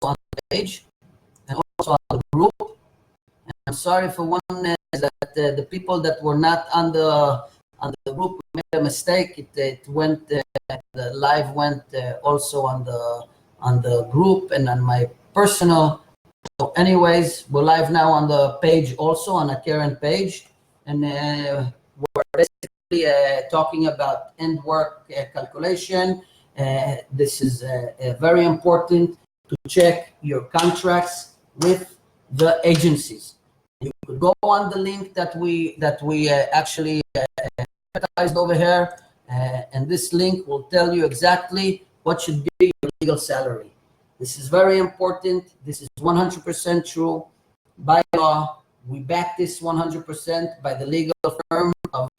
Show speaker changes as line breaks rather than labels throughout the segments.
on the page and also on the group. And I'm sorry for one that the people that were not on the group made a mistake. It went the live went also on the group and on my personal. So anyways, we're live now on the page also on a Hakeren page, and we're basically talking about end work calculation. This is very important to check your contracts with the agencies. You could go on the link that we actually advertised over here, and this link will tell you exactly what should be your legal salary. This is very important. This is 100% true. By law, we back this 100% by the legal firm of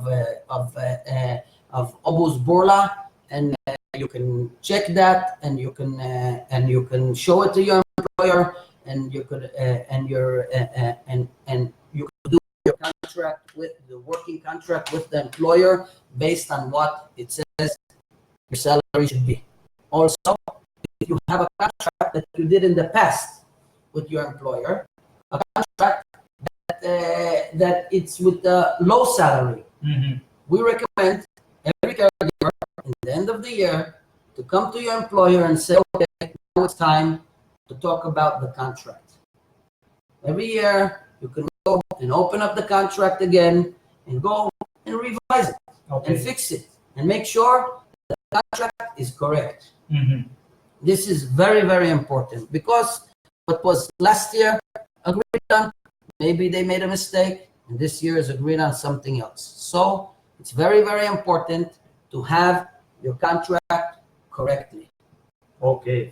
Obuz Borla, and you can check that, and you can show it to your employer, and you could you could do your contract with the working contract with the employer based on what it says your salary should be. Also, if you have a contract that you did in the past with your employer, a contract that it's with a low salary, we recommend every caregiver at the end of the year to come to your employer and say, okay, now it's time to talk about the contract. Every year, you can go and open up the contract again and go and revise it and fix it and make sure the contract is correct. This is very, very important, because what was last year agreed on, maybe they made a mistake, and this year is agreed on something else. So it's very, very important to have your contract correctly.
Okay.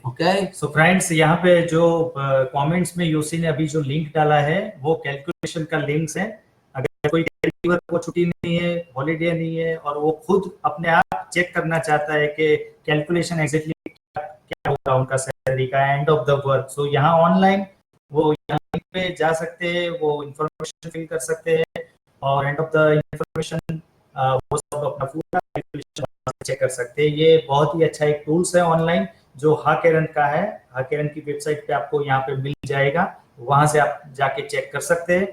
So friends, यहाँ पे जो comments में योसी ने अभी जो link डाला है वो कैलकुलेशन का लिंक्स है. अगर कोई कैरेगिवर को छुट्टी नहीं है, हॉलीडे नहीं है, और वो खुद अपने आप चेक करना चाहता है कि कैलकुलेशन एग्जैक्टली क्या होगा उनका सैलरी का एंड ऑफ द वर्क, सो यहाँ ऑनलाइन वो यहाँ लिंक पे जा सकते हैं, वो इंफॉर्मेशन फिल कर सकते हैं, और एंड ऑफ द इंफॉर्मेशन वो सब अपना पूरा कैलकुलेशन चेक कर सकते हैं. ये बहुत ही अच्छा एक टूल्स है ऑनलाइन जो हाकेरन का है. हाकेरन की वेबसाइट पे आपको यहाँ पे मिल जाएगा, वहां से आप जाके चेक कर सकते हैं.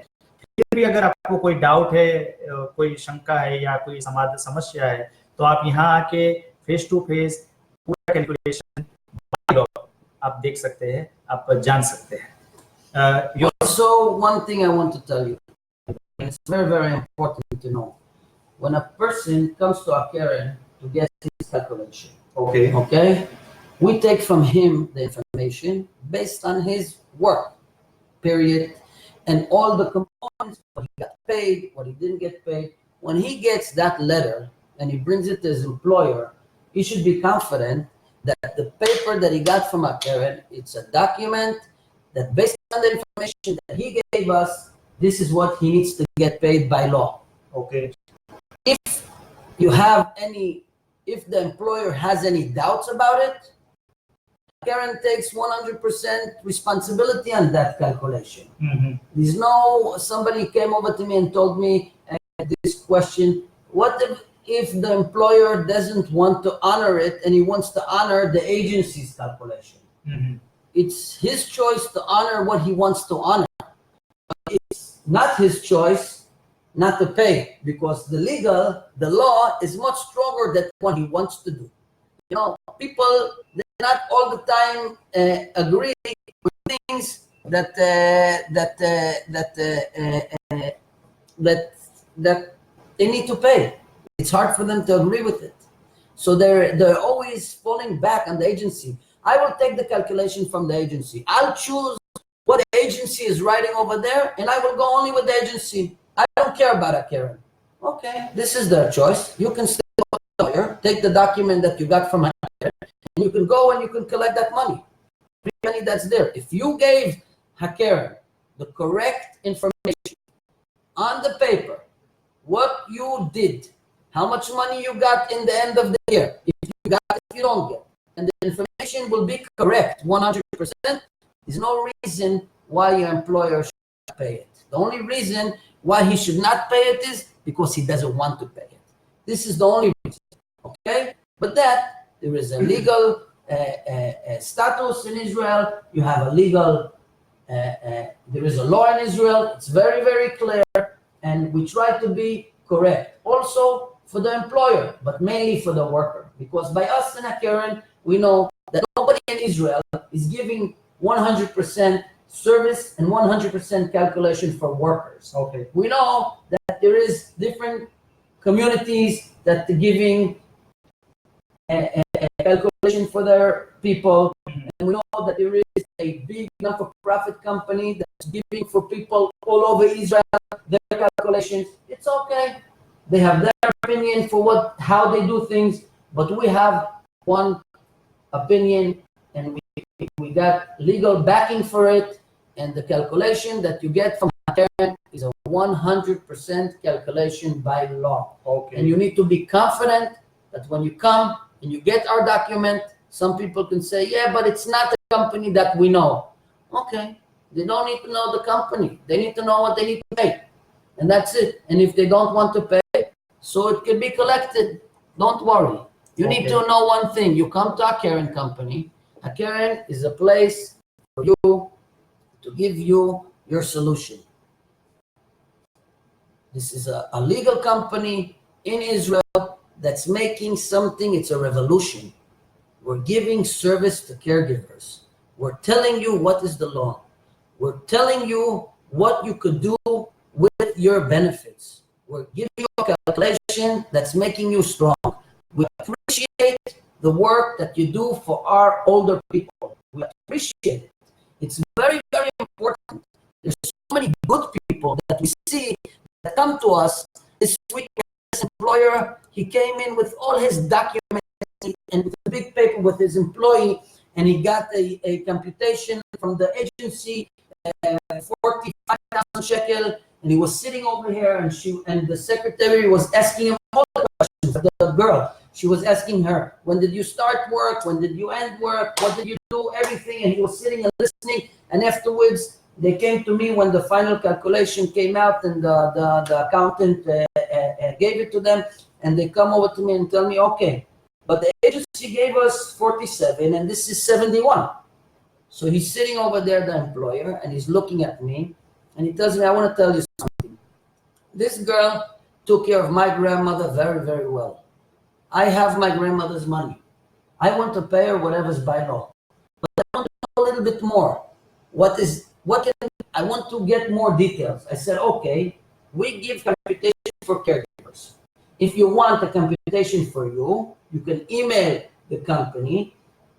फिर भी अगर आपको कोई डाउट है, कोई शंका है या कोई समस्या है, तो आप यहाँ आके फेस टू फेस पूरा कैलकुलेशन आप देख सकते हैं, आप जान सकते हैं.
Also, one thing I want to tell you, and it's very, very important to know, when a person comes to Hakeren to get his calculation, okay, we take from him the information based on his work, period, and all the components, what he got paid, what he didn't get paid. When he gets that letter and he brings it to his employer, he should be confident that the paper that he got from Hakeren, it's a document that based on the information that he gave us, this is what he needs to get paid by law. If you have if the employer has any doubts about it, Hakeren takes 100% responsibility on that calculation. There's somebody came over to me and told me this question: what if the employer doesn't want to honor it and he wants to honor the agency's calculation? It's his choice to honor what he wants to honor. But it's not his choice not to pay, because the law is much stronger than what he wants to do. People, they're not all the time agree with things that they need to pay. It's hard for them to agree with it. So they're always falling back on the agency. I will take the calculation from the agency. I'll choose what the agency is writing over there, and I will go only with the agency. I don't care about Hakeren. Okay, this is their choice. You can still go to the lawyer, take the document that you got from Hakeren, and you can go and you can collect that money. The money that's there. If you gave Hakeren the correct information on the paper, what you did, how much money you got in the end of the year, if you got, if you don't get, and the information will be correct 100%, there's no reason why your employer should not pay it. The only reason why he should not pay it is because he doesn't want to pay it. This is the only reason, okay? But that, there is a legal status in Israel. You have a legal, there is a law in Israel. It's very, very clear, and we try to be correct. Also for the employer, but mainly for the worker. Because by us in Hakeren, we know that nobody in Israel is giving 100% service and 100% calculation for workers.
Okay.
We know that there is different communities that are giving a calculation for their people, and we know that there is a big non-for-profit company that's giving for people all over Israel their calculations. It's okay. They have their opinion for how they do things, but we have one opinion, and we got legal backing for it, and the calculation that you get from Hakeren is a 100% calculation by law.
Okay.
And you need to be confident that when you come and you get our document, some people can say, yeah, but it's not a company that we know. Okay, they don't need to know the company. They need to know what they need to pay. And that's it. And if they don't want to pay, so it can be collected. Don't worry. You need to know one thing. You come to Hakeren company. Hakeren is a place for you to give you your solution. This is a legal company in Israel that's making something. It's a revolution. We're giving service to caregivers. We're telling you what is the law. We're telling you what you could do with your benefits. We're giving you a calculation that's making you strong. We appreciate the work that you do for our older people. We appreciate it. It's very, very important. There's so many good people that we see that come to us. This week, this employer, he came in with all his documents and with a big paper with his employee, and he got a computation from the agency, 45,000 shekel, and he was sitting over here, and the secretary was asking him all the questions. The girl, she was asking her, when did you start work? When did you end work? What did you do? Everything. And he was sitting and listening. And afterwards, they came to me when the final calculation came out, and the accountant gave it to them. And they come over to me and tell me, okay, but the agency gave us 47, and this is 71. So he's sitting over there, the employer, and he's looking at me, and he tells me, I want to tell you something. This girl took care of my grandmother very, very well. I have my grandmother's money. I want to pay her whatever's by law. But I want to know a little bit more. I want to get more details. I said, okay, we give computation for caregivers. If you want a computation for you, you can email the company,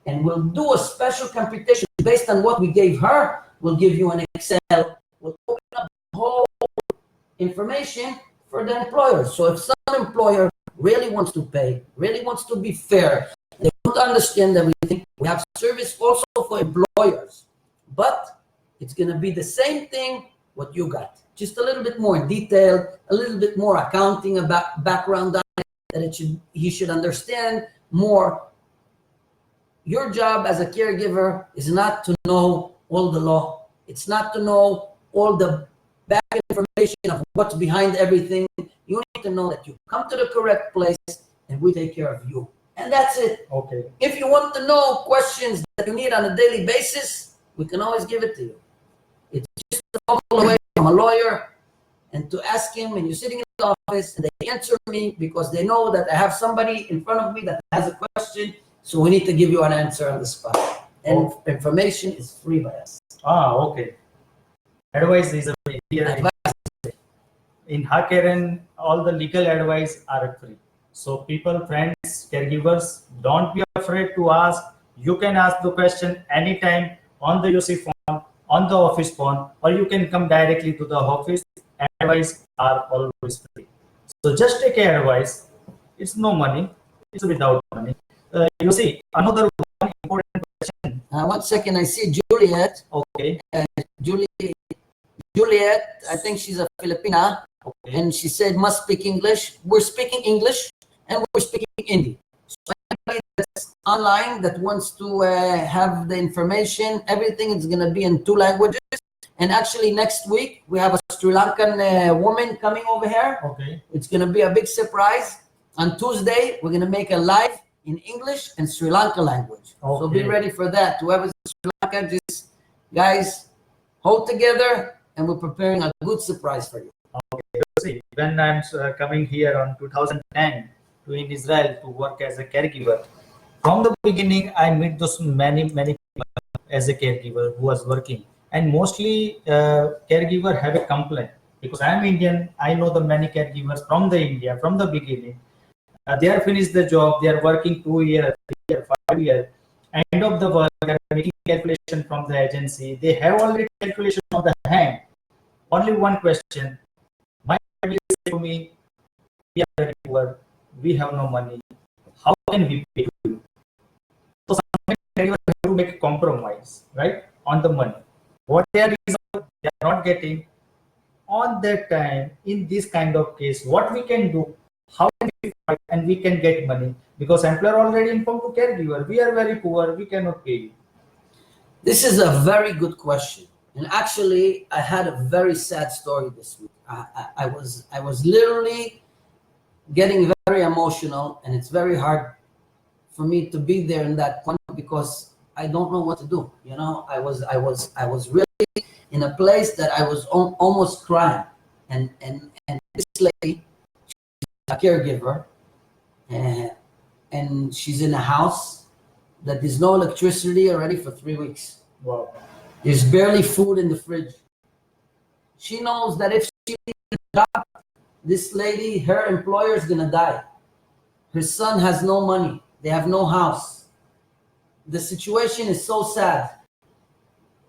and we'll do a special computation based on what we gave her. We'll give you an Excel. We'll open up the whole information for the employer. So if some employer really wants to pay, really wants to be fair, they want to understand everything, we have service also for employers. But it's going to be the same thing what you got. Just a little bit more detailed, a little bit more accounting about background on it, that he should understand more. Your job as a caregiver is not to know all the law. It's not to know all the back information of what's behind everything. You need to know that you come to the correct place and we take care of you. And that's it.
Okay.
If you want to know questions that you need on a daily basis, we can always give it to you. It's just a phone call away from a lawyer, and to ask him, and you're sitting in the office, and they answer me because they know that I have somebody in front of me that has a question, so we need to give you an answer on the spot. And information is free by us.
Okay. Advice is free. In Hakeren, all the legal advice are free. So people, friends, caregivers, don't be afraid to ask. You can ask the question anytime on the Yossi phone, on the office phone, or you can come directly to the office. Advice are always free. So just take advice. It's no money. It's without money. You see, another one important question.
1 second, I see Juliet.
Okay.
Juliet, I think she's a Filipina.
Okay.
And she said, must speak English. We're speaking English and we're speaking Hindi. So anybody that's online that wants to have the information, everything is going to be in 2 languages. And actually next week, we have a Sri Lankan woman coming over here.
Okay.
It's going to be a big surprise. On Tuesday, we're going to make a live in English and Sri Lanka language. So be
Okay.
ready for that. Whoever's in Sri Lanka, just guys, hold together, and we're preparing a good surprise for you.
Okay. See, when I'm coming here on 2010 to in Israel to work as a caregiver, from the beginning I meet those many people as a caregiver who was working, and mostly caregiver have a complaint because I'm Indian. I know the many caregivers from the India from the beginning. They are finished the job. They are working 2 years, 3 years, 5 years. End of the work, they are making calculation from the agency. They have already calculation on the hand. Only one question. My family say to me, we are very poor. We have no money. How can we pay you? So sometimes you have to make a compromise, right, on the money. What they are not getting on that time in this kind of case, what we can do, how can we fight and we can get money because employer already informed to caregiver, we are very poor, we cannot pay you.
This is a very good question, and actually, I had a very sad story this week. I was literally getting very emotional, and it's very hard for me to be there in that point because I don't know what to do. You know, I was really in a place that I was almost crying, and this lady, she's a caregiver, and she's in a house that there's no electricity already for 3 weeks.
Wow.
There's barely food in the fridge. She knows that if she leaves the job, this lady, her employer is gonna die. Her son has no money. They have no house. The situation is so sad.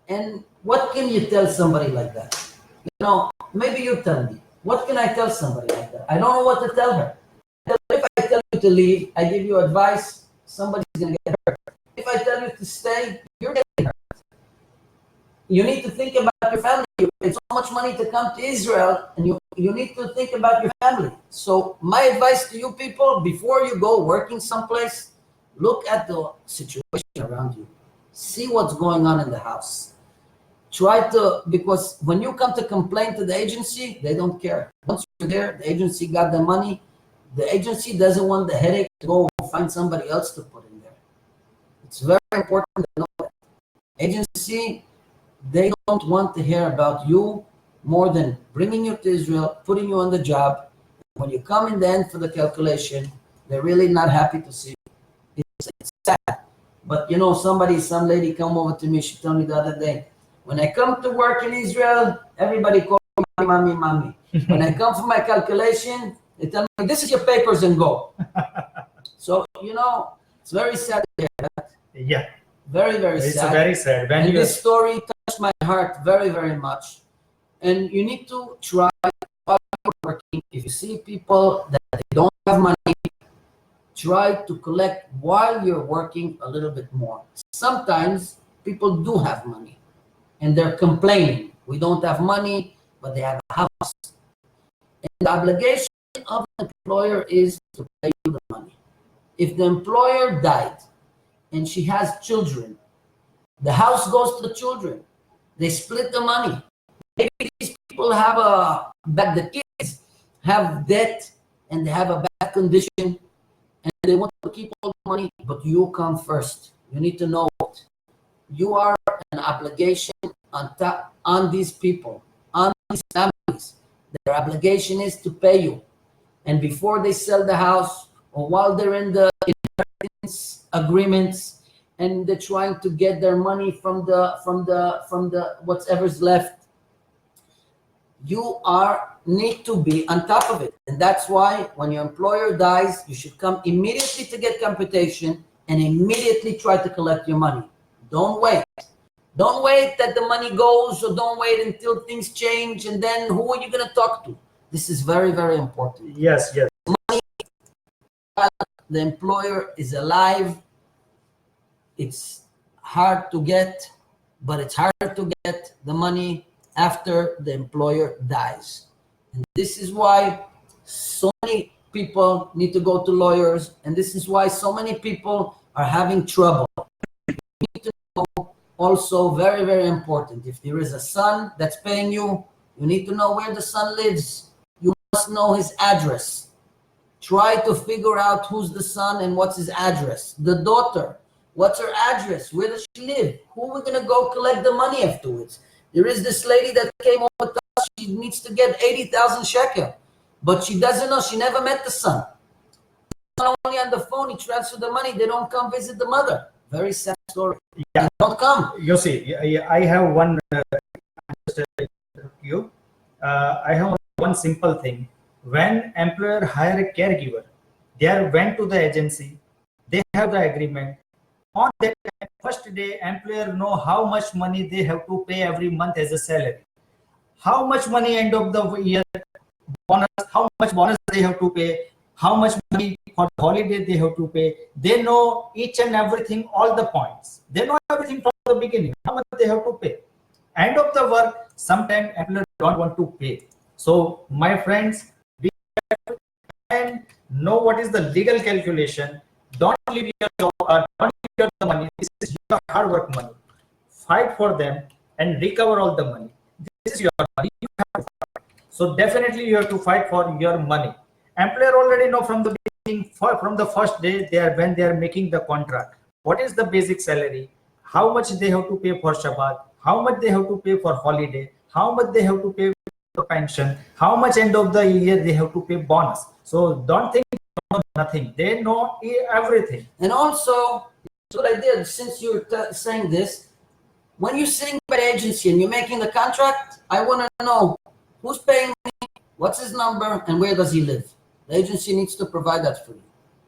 And what can you tell somebody like that? You know, maybe you tell me. What can I tell somebody like that? I don't know what to tell her. If I tell you to leave, I give you advice, somebody's gonna get hurt. If I tell you to stay, you're getting hurt. You need to think about your family. It's so much money to come to Israel, and you need to think about your family. So my advice to you people, before you go working someplace, look at the situation around you. See what's going on in the house. Try to, because when you come to complain to the agency, they don't care. Once you're there, the agency got the money. The agency doesn't want the headache to go find somebody else to put in there. It's very important to know that. Agency, they don't want to hear about you more than bringing you to Israel, putting you on the job. When you come in the end for the calculation, they're really not happy to see you. It's sad. But you know, some lady come over to me, she told me the other day, when I come to work in Israel, everybody calls me mommy, mommy. When I come for my calculation, they tell me, this is your papers and go. So, you know, it's very sad to hear that.
Yeah.
Very, very
It's
sad.
very sad. When
And
you
this story touched my heart very, very much. And you need to try while you're working. If you see people that they don't have money, try to collect while you're working a little bit more. Sometimes people do have money and they're complaining. We don't have money, but they have a house. And the obligation of the employer is to pay you the money. If the employer died and she has children, the house goes to the children. They split the money. Maybe these people have the kids have debt and they have a bad condition and they want to keep all the money, but you come first. You need to know it. You are an obligation on these people, on these families. Their obligation is to pay you. And before they sell the house or while they're in the inheritance agreements and they're trying to get their money from the whatever's left, you need to be on top of it. And that's why when your employer dies, you should come immediately to get computation and immediately try to collect your money. Don't wait. Don't wait that the money goes, or don't wait until things change, and then who are you going to talk to? This is very, very important.
Yes.
Money, the employer is alive. It's hard to get, but it's harder to get the money after the employer dies. And this is why so many people need to go to lawyers, and this is why so many people are having trouble. You need to know also, very, very important, if there is a son that's paying you, you need to know where the son lives. You must know his address. Try to figure out who's the son and what's his address. The daughter, what's her address? Where does she live? Who are we going to go collect the money afterwards? There is this lady that came home with us. She needs to get 80,000 shekel, but she doesn't know. She never met the son. Not only on the phone, he transferred the money. They don't come visit the mother. Very sad story.
Yeah.
They don't come.
Yossi, I have one. I have one simple thing. When employer hire a caregiver, they went to the agency. They have the agreement. On that first day, employer know how much money they have to pay every month as a salary. How much money end of the year bonus, how much bonus they have to pay, how much money for the holiday they have to pay. They know each and everything, all the points. They know everything from the beginning, how much they have to pay. End of the work, sometimes employers don't want to pay. So my friends, be careful and know what is the legal calculation. Don't leave your job or don't leave your money. This is your hard work money. Fight for them and recover all the money. This is your money. You have to fight. So definitely you have to fight for your money. Employer already know from the beginning, from the first day when they are making the contract, what is the basic salary, how much they have to pay for Shabbat, how much they have to pay for holiday, how much they have to pay for pension, how much end of the year they have to pay bonus. So don't think nothing. They know everything.
And also, what I did, since you're saying this, when you're sitting by the agency and you're making the contract, I want to know who's paying me, what's his number, and where does he live. The agency needs to provide that for you.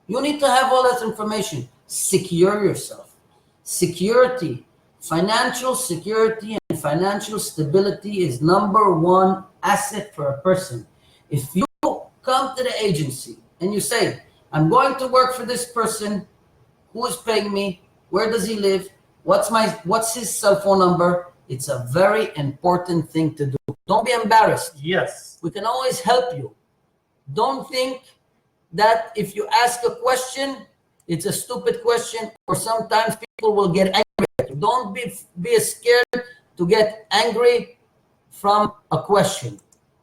You need to have all that information. Secure yourself. Security, financial security and financial stability is number one asset for a person. If you come to the agency and you say, I'm going to work for this person, who is paying me, where does he live, what's his cell phone number, it's a very important thing to do. Don't be embarrassed.
Yes.
We can always help you. Don't think that if you ask a question, it's a stupid question, or sometimes people will get angry. Don't be scared to get angry from a question.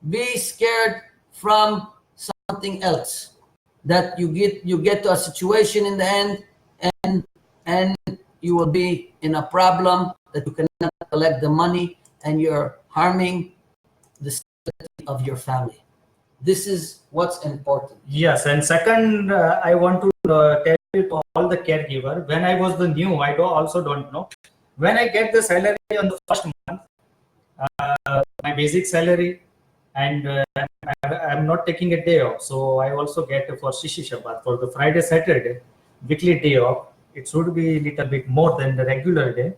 Be scared from something else. That you get to a situation in the end and you will be in a problem that you cannot collect the money and you're harming the stability of your family. This is what's important.
Yes, and second, I want to tell you to all the caregiver, when I was the new, I also don't know. When I get the salary on the first month, my basic salary, and I'm not taking a day off. So I also get for Shishi Shabbat, for the Friday, Saturday, weekly day off. It should be a little bit more than the regular day.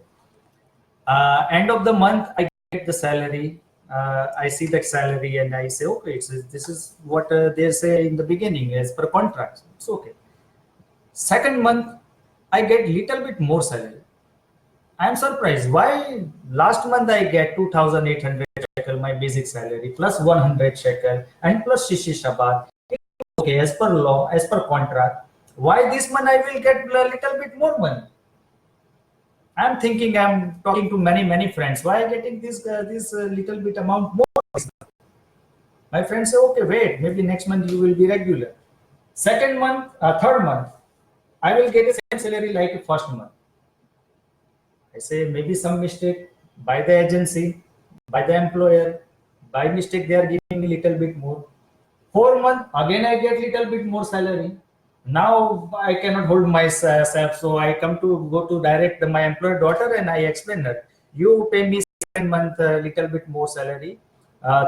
End of the month, I get the salary. I see that salary and I say, okay, this is what they say in the beginning as per contract. It's okay. Second month, I get little bit more salary. I'm surprised. Why last month I get 2,800 shekel, my basic salary, plus 100 shekel, and plus Shishi Shabbat. Okay, as per law, as per contract. Why this month I will get a little bit more money? I'm thinking, I'm talking to many friends. Why getting this little bit amount more? My friends say, okay, wait, maybe next month you will be regular. Second month, third month, I will get the same salary like first month. I say maybe some mistake by the agency, by the employer, by mistake they are giving me little bit more. 4 months, again I get little bit more salary. Now I cannot hold myself, so I come to go to direct my employer daughter and I explain her, you pay me second month little bit more salary,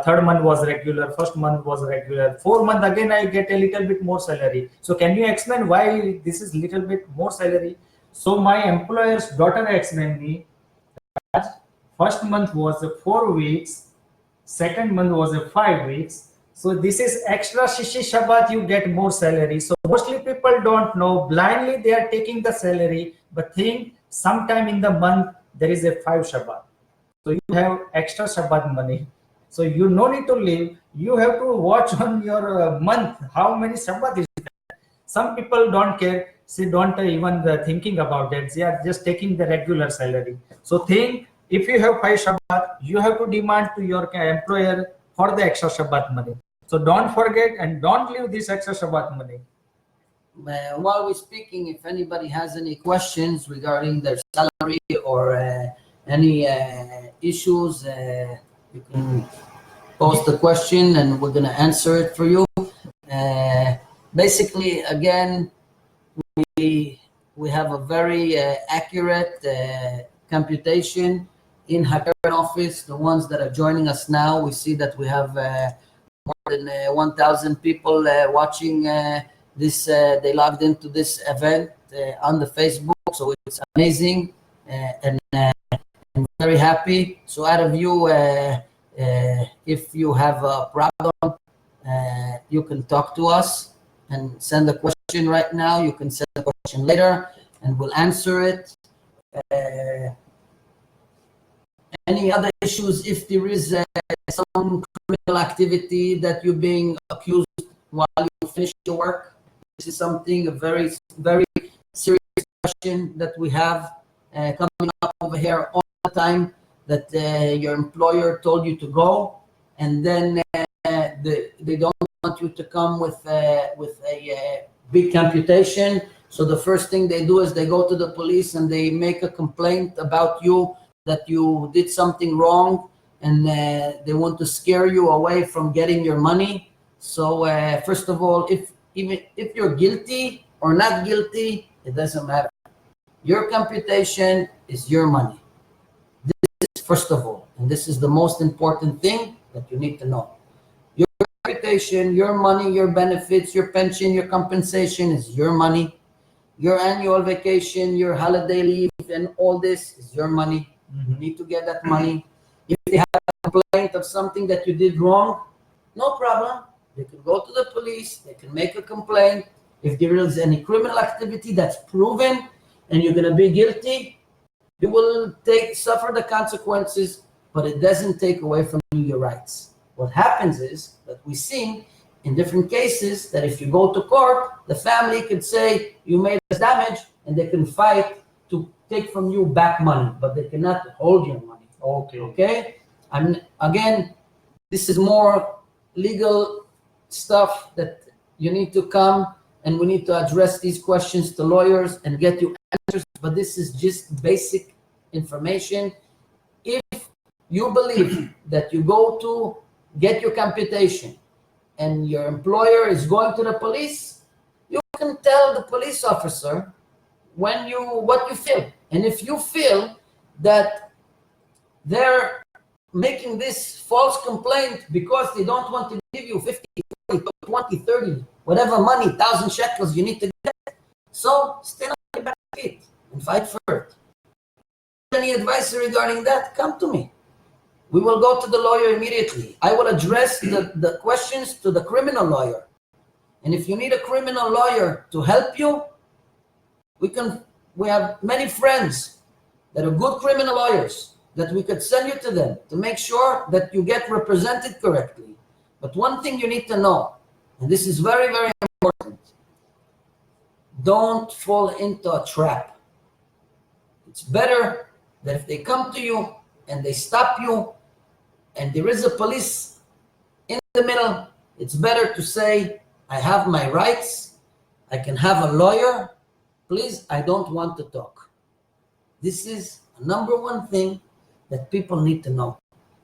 third month was regular, first month was regular, 4 month again I get a little bit more salary. So can you explain why this is little bit more salary? So my employer's daughter explained me that first month was 4 weeks, second month was 5 weeks. So this is extra Shishi Shabbat, you get more salary. So mostly people don't know, blindly they are taking the salary, but think sometime in the month there is a 5 Shabbat. So you have extra Shabbat money. So you no need to leave. You have to watch on your month how many Shabbat is there. Some people don't care. They don't even thinking about that. They are just taking the regular salary. So think, if you have 5 Shabbat, you have to demand to your employer for the extra Shabbat money. So don't forget and don't leave this extra Shabbat money.
While we're speaking, if anybody has any questions regarding their salary or any issues, you can post the question and we're going to answer it for you. Basically, again, we have a very accurate computation in Hakeren office. The ones that are joining us now, we see that we have more than 1,000 people watching this. They logged into this event on the Facebook, so it's amazing, and I'm very happy. So out of you, if you have a problem, you can talk to us and send a question right now. You can send a question later and we'll answer it. Any other issues, if there is some criminal activity that you're being accused while you finish your work, this is something, a very, very serious question that we have coming up over here all the time, that your employer told you to go, and then they don't want you to come with a big computation. So the first thing they do is they go to the police and they make a complaint about you, that you did something wrong, and they want to scare you away from getting your money. So first of all, even if you're guilty or not guilty, it doesn't matter. Your computation is your money. This is first of all, and this is the most important thing that you need to know. Your computation, your money, your benefits, your pension, your compensation is your money. Your annual vacation, your holiday leave, and all this is your money. You need to get that money. If they have a complaint of something that you did wrong, no problem. They can go to the police. They can make a complaint. If there is any criminal activity that's proven and you're going to be guilty, you will suffer the consequences, but it doesn't take away from you your rights. What happens is that we've seen in different cases that if you go to court, the family could say you made us damage, and they can fight to take from you back money, but they cannot hold your money. Okay. And again, this is more legal stuff that you need to come, and we need to address these questions to lawyers and get you answers. But this is just basic information. If you believe that you go to get your computation and your employer is going to the police, you can tell the police officer what you feel. And if you feel that they're making this false complaint because they don't want to give you 50, 40, 20, 30, whatever money, 1,000 shekels you need to get, so stand on your back feet and fight for it. Any advice regarding that, come to me. We will go to the lawyer immediately. I will address the questions to the criminal lawyer. And if you need a criminal lawyer to help you, we have many friends that are good criminal lawyers that we could send you to them to make sure that you get represented correctly. But one thing you need to know, and this is very, very important, don't fall into a trap. It's better that if they come to you and they stop you and there is a police in the middle, it's better to say, I have my rights, I can have a lawyer, please, I don't want to talk. This is a number one thing that people need to know.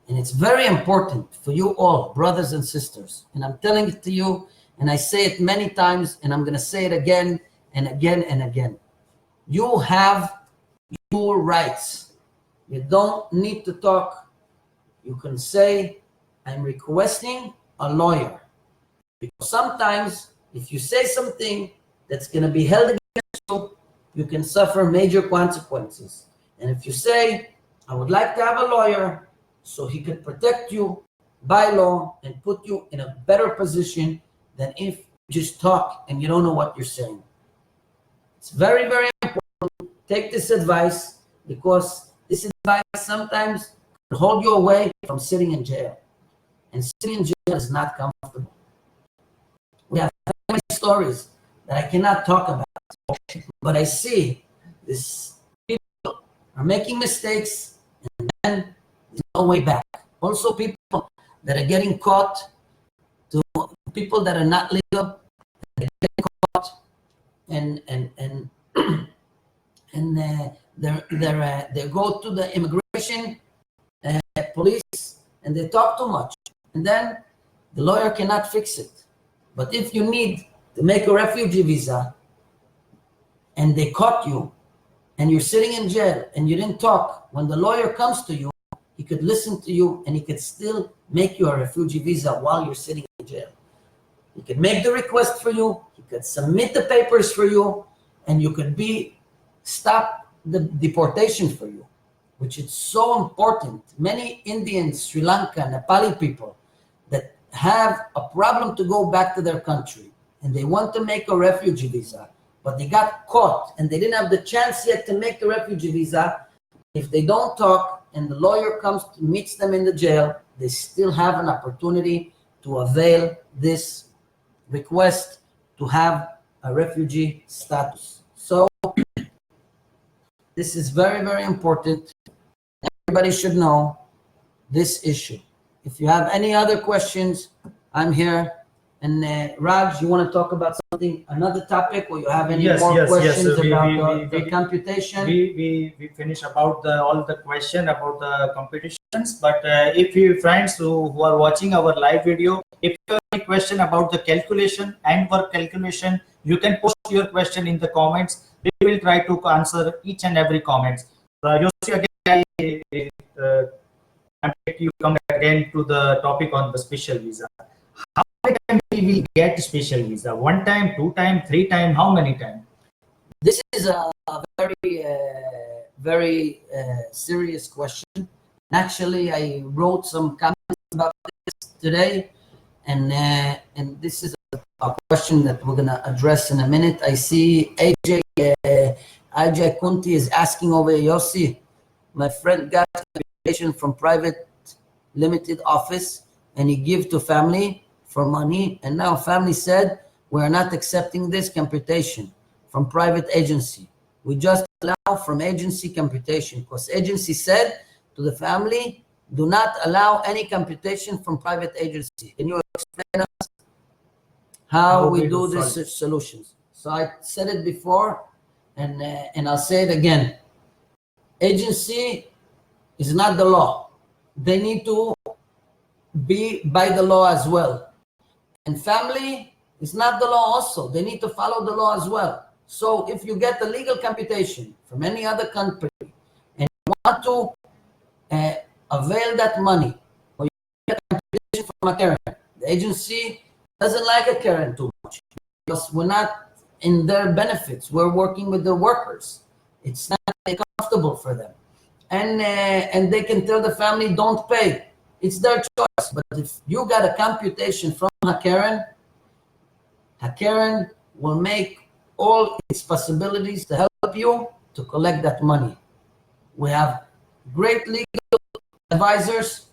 And it's very important for you all, brothers and sisters. And I'm telling it to you, and I say it many times, and I'm going to say it again and again and again. You have your rights. You don't need to talk. You can say, I'm requesting a lawyer. Because sometimes if you say something that's going to be held against you, you can suffer major consequences. And if you say, I would like to have a lawyer so he could protect you by law and put you in a better position than if you just talk and you don't know what you're saying. It's very, very important. Take this advice, because this advice sometimes can hold you away from sitting in jail. And sitting in jail is not comfortable. We have many stories that I cannot talk about, but I see this people are making mistakes and then there's no way back. Also, people that are getting caught to people that are not legal, they get caught, and they go to the immigration police and they talk too much, and then the lawyer cannot fix it. But if you need to make a refugee visa and they caught you and you're sitting in jail and you didn't talk, when the lawyer comes to you, he could listen to you and he could still make you a refugee visa while you're sitting in jail. He could make the request for you, he could submit the papers for you, and you could stop the deportation for you, which is so important. Many Indians, Sri Lanka, Nepali people that have a problem to go back to their country and they want to make a refugee visa, but they got caught and they didn't have the chance yet to make the refugee visa. If they don't talk and the lawyer comes to meets them in the jail, they still have an opportunity to avail this request to have a refugee status. So this is very, very important. Everybody should know this issue. If you have any other questions, I'm here. And Raj, you want to talk about something, another topic, or you have any more questions about the computation?
We finish about all the question about the competitions. But if you friends who are watching our live video, if you have any question about the calculation and work calculation, you can post your question in the comments. We will try to answer each and every comments. Yossi, again, you come again to the topic on the special visa. How many times we will get special visa? 1 time, 2 time, 3 time? How many times?
This is a very serious question. Actually, I wrote some comments about this today, and this is a question that we're gonna address in a minute. I see AJ Kunti is asking over Yossi. My friend got computation from private limited office, and he give to family for money, and now family said we're not accepting this computation from private agency. We just allow from agency computation, because agency said to the family, do not allow any computation from private agency. Can you explain us how we do these solutions? So I said it before, and I'll say it again. Agency is not the law. They need to be by the law as well. And family is not the law also. They need to follow the law as well. So if you get the legal computation from any other country and you want to avail that money, or you get a computation from Hakeren, the agency doesn't like Hakeren too much because we're not in their benefits. We're working with the workers. It's not comfortable for them. And they can tell the family, don't pay. It's their choice. But if you got a computation from Hakeren, Hakeren will make all its possibilities to help you to collect that money. We have great legal advisors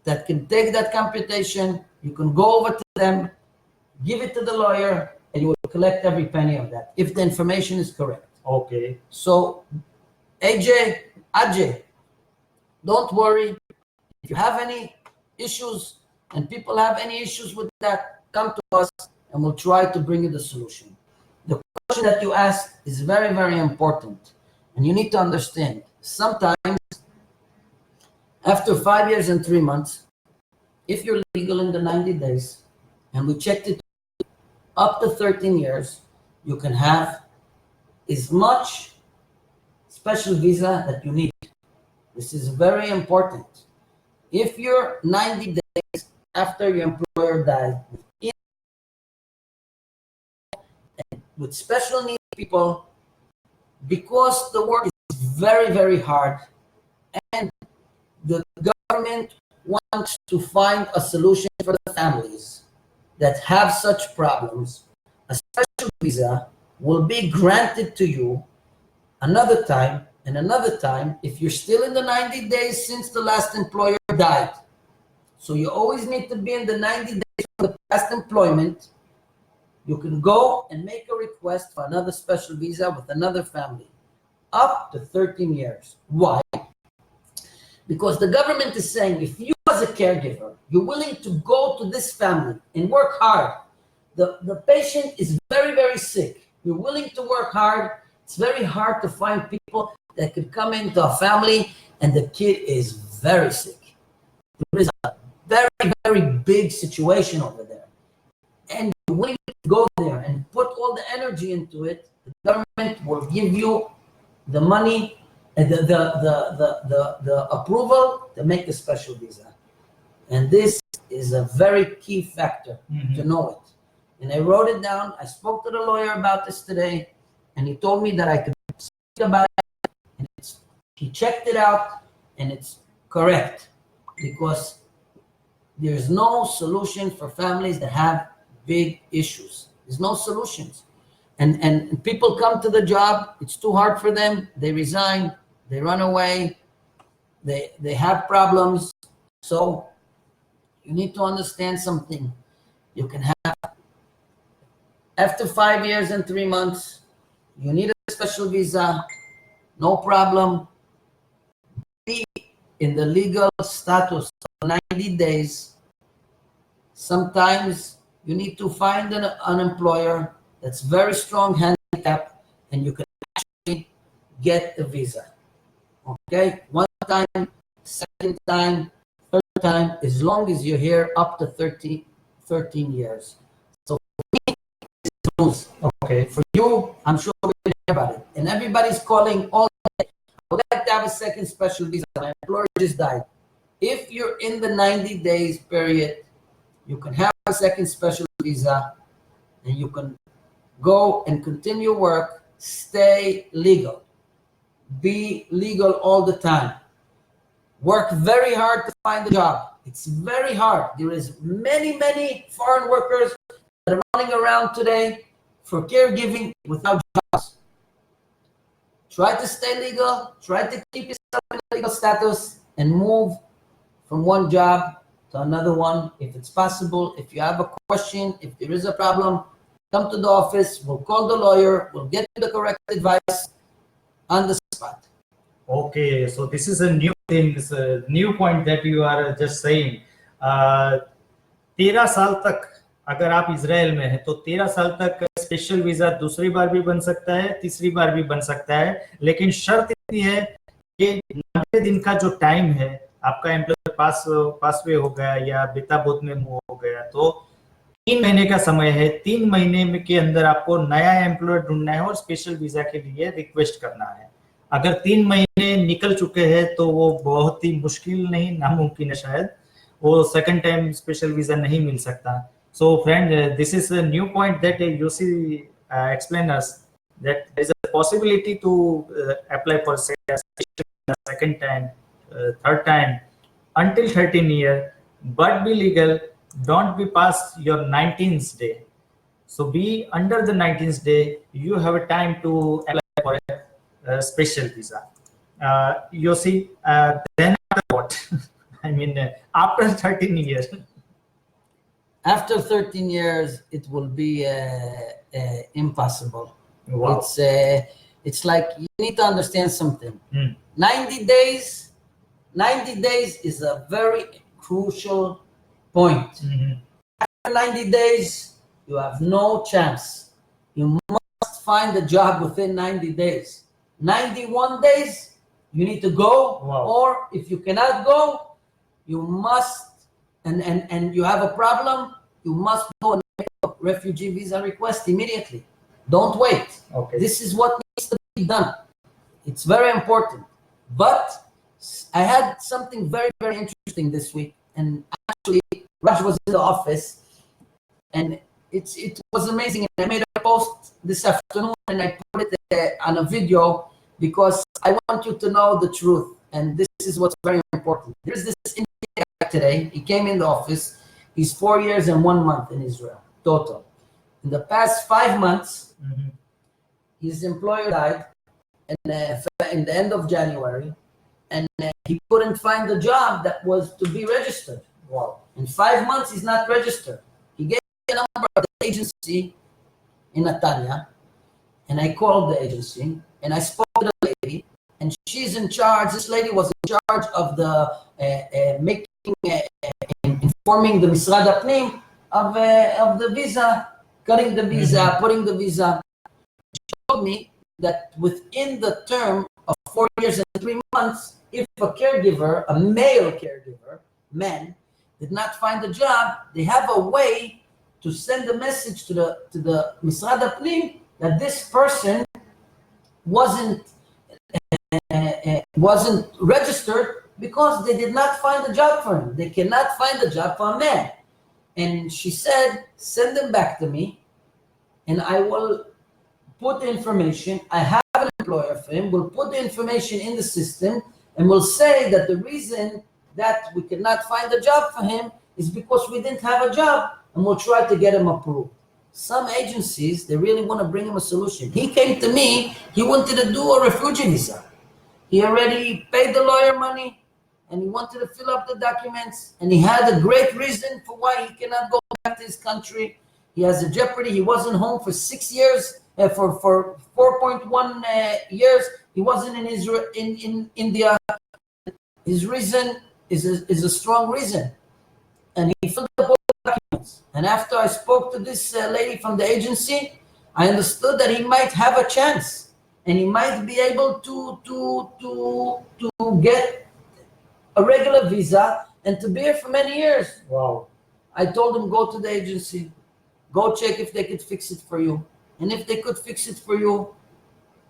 that can take that computation. You can go over to them, give it to the lawyer, and you will collect every penny of that if the information is correct.
Okay.
So, Ajay, don't worry. If you have any issues and people have any issues with that, come to us and we'll try to bring you the solution. The question that you asked is very, very important. And you need to understand, sometimes after 5 years and 3 months, if you're legal in the 90 days, and we checked it up to 13 years, you can have as much special visa that you need. This is very important. If you're 90 days after your employer died, with special needs people, because the work is very, very hard, and the government wants to find a solution for the families that have such problems, a special visa will be granted to you another time and another time if you're still in the 90 days since the last employer died. So you always need to be in the 90 days of the past employment. You can go and make a request for another special visa with another family, up to 13 years. Why? Because the government is saying if you as a caregiver, you're willing to go to this family and work hard. The patient is very, very sick. You're willing to work hard. It's very hard to find people that could come into a family and the kid is very sick. There is a very, very big situation over there. And you're willing to go there and put all the energy into it. The government will give you the money and the approval to make the special visa. And this is a very key factor to know it. And I wrote it down. I spoke to the lawyer about this today, and he told me that I could speak about it. And he checked it out, and it's correct, because there's no solution for families that have big issues. There's no solutions. And people come to the job, it's too hard for them, they resign, they run away, they have problems. So you need to understand something. You can have, after 5 years and 3 months, you need a special visa, no problem. Be in the legal status of 90 days. Sometimes you need to find an employer that's very strong handicap, and you can actually get a visa. Okay? One time, second time, third time, as long as you're here up to 13 years. So for me, it's rules.
Okay.
For you, I'm sure we hear about it. And everybody's calling all day. I would like to have a second special visa. My employer just died. If you're in the 90 days period, you can have a second special visa, and you can go and continue work. Stay legal. Be legal all the time. Work very hard to find a job. It's very hard. There is many foreign workers that are running around today for caregiving without jobs. Try to stay legal. Try to keep yourself in a legal status and move from one job to another one if it's possible. If you have a question, if there is a problem, come to the office. We'll call the lawyer. We'll get you the correct advice on the spot.
Okay, so this is a new thing, this a new point that you are just saying. 13 साल तक अगर आप Israel में हैं तो 13 साल तक special visa दूसरी बार भी बन सकता है, तीसरी बार भी बन सकता है, लेकिन शर्त इतनी है कि 90 दिन का जो टाइम है, आपका एम्प्लॉयर पासवे हो गया या बेताबूत में मूव हो गया, तो 3 महीने का समय है। 3 महीने के अंदर आपको नया एम्प्लॉयर ढूंढना है और स्पेशल वीजा के लिए रिक्वेस्ट करना है। अगर 3 महीने निकल चुके हैं तो वो बहुत ही मुश्किल नहीं, नामुमकिन है शायद, वो सेकंड टाइम स्पेशल वीजा नहीं मिल सकता। So friend, this is a new point that Yossi explained us, that there is a possibility to apply for second time, third time, until 13 years, but be legal. Don't be past your 19th day. So be under the 19th day. You have a time to apply for a special visa. Yossi, then after what? I mean, after 13 years.
After 13 years, it will be impossible.
Wow.
It's like you need to understand something. 90 days is a very crucial point. After 90 days, you have no chance. You must find a job within 90 days. 91 days, you need to go.
Wow.
Or if you cannot go, you must, and you have a problem, you must go and make a refugee visa request immediately. Don't wait.
Okay.
This is what needs to be done. It's very important. But I had something very, very interesting this week. And actually, Raj was in the office, and it was amazing. And I made a post this afternoon, and I put it on a video because I want you to know the truth. And this is what's very important. There's this Indian guy today. He came in the office. He's 4 years and 1 month in Israel, total. In the past 5 months, his employer died in the end of January, and he couldn't find a job that was to be registered.
Wow.
In 5 months, he's not registered. He gave me a number of the agency in Netanya, and I called the agency, and I spoke to the lady, and she's in charge. This lady was in charge of the making informing the Misrad Apnim of the visa, cutting the visa, putting the visa. She told me that within the term of 4 years and 3 months, if a caregiver, a male caregiver, man, did not find a job, they have a way to send a message to the Misrad Apnim that this person wasn't registered because they did not find a job for him. They cannot find a job for a man. And she said, send them back to me, and I will put the information. I have an employer for him. We'll put the information in the system, and we'll say that the reason that we cannot find a job for him is because we didn't have a job, and we'll try to get him approved. Some agencies, they really want to bring him a solution. He came to me, he wanted to do a refugee visa. He already paid the lawyer money, and he wanted to fill up the documents, and he had a great reason for why he cannot go back to his country. He has a jeopardy. He wasn't home for 6 years, for 4.1 years. He wasn't in Israel, in India. His reason is a strong reason. And he filled up all the documents. And after I spoke to this lady from the agency, I understood that he might have a chance, and he might be able to get a regular visa and to be here for many years.
Wow.
I told him, go to the agency, go check if they could fix it for you. And if they could fix it for you,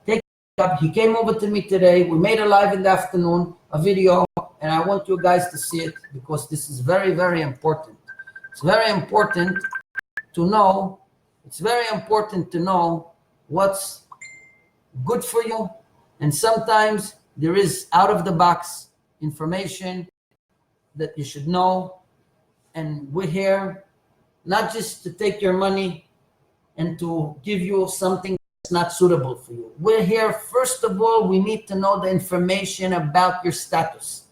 take it up. He came over to me today. We made a live in the afternoon, a video, and I want you guys to see it because this is very, very important. It's very important to know. It's very important to know what's good for you. And sometimes there is out of the box information that you should know. And we're here not just to take your money and to give you something that's not suitable for you. We're here, first of all, we need to know the information about your status.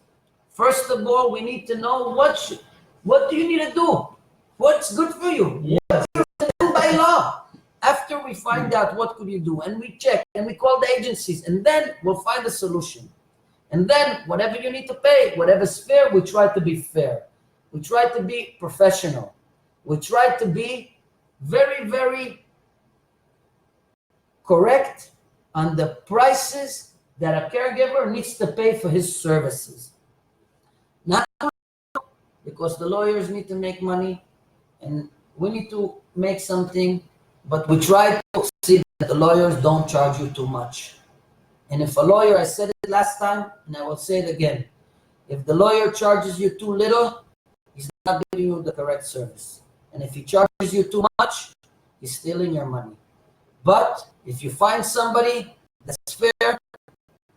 First of all, we need to know what do you need to do? What's good for you?
Yes.
By law. After we find out what could you do, and we check, and we call the agencies, and then we'll find a solution. And then whatever you need to pay, whatever's fair, we try to be fair. We try to be professional. We try to be very, very correct on the prices that a caregiver needs to pay for his services. Not because the lawyers need to make money and we need to make something, but we try to see that the lawyers don't charge you too much. And if a lawyer, I said it last time, and I will say it again, if the lawyer charges you too little, he's not giving you the correct service. And if he charges you too much, he's stealing your money. But if you find somebody that's fair,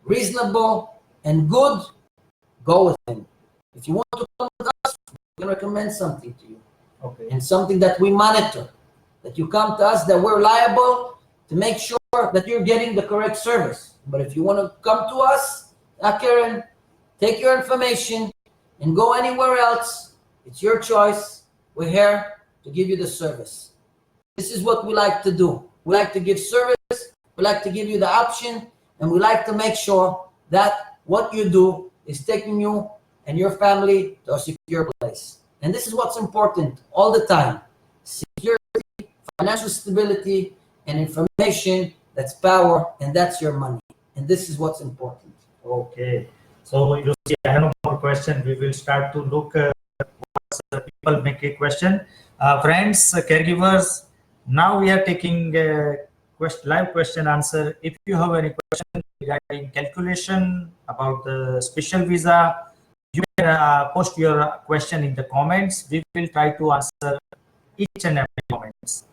reasonable, and good, go with him. If you want to come with us, we can recommend something to you.
Okay.
And something that we monitor, that you come to us, that we're liable to make sure that you're getting the correct service. But if you want to come to us, Hakeren, take your information and go anywhere else, it's your choice. We're here to give you the service. This is what we like to do. We like to give service, we like to give you the option, and we like to make sure that what you do is taking you and your family to a secure place. And this is what's important all the time. Security, financial stability, and information, that's power, and that's your money. And this is what's important.
Okay. So you see, I have no more question. We will start to look what people make a question. Friends, caregivers, now we are taking live question answer. If you have any question regarding calculation about the special visa, you can post your question in the comments. We will try to answer each and every comments.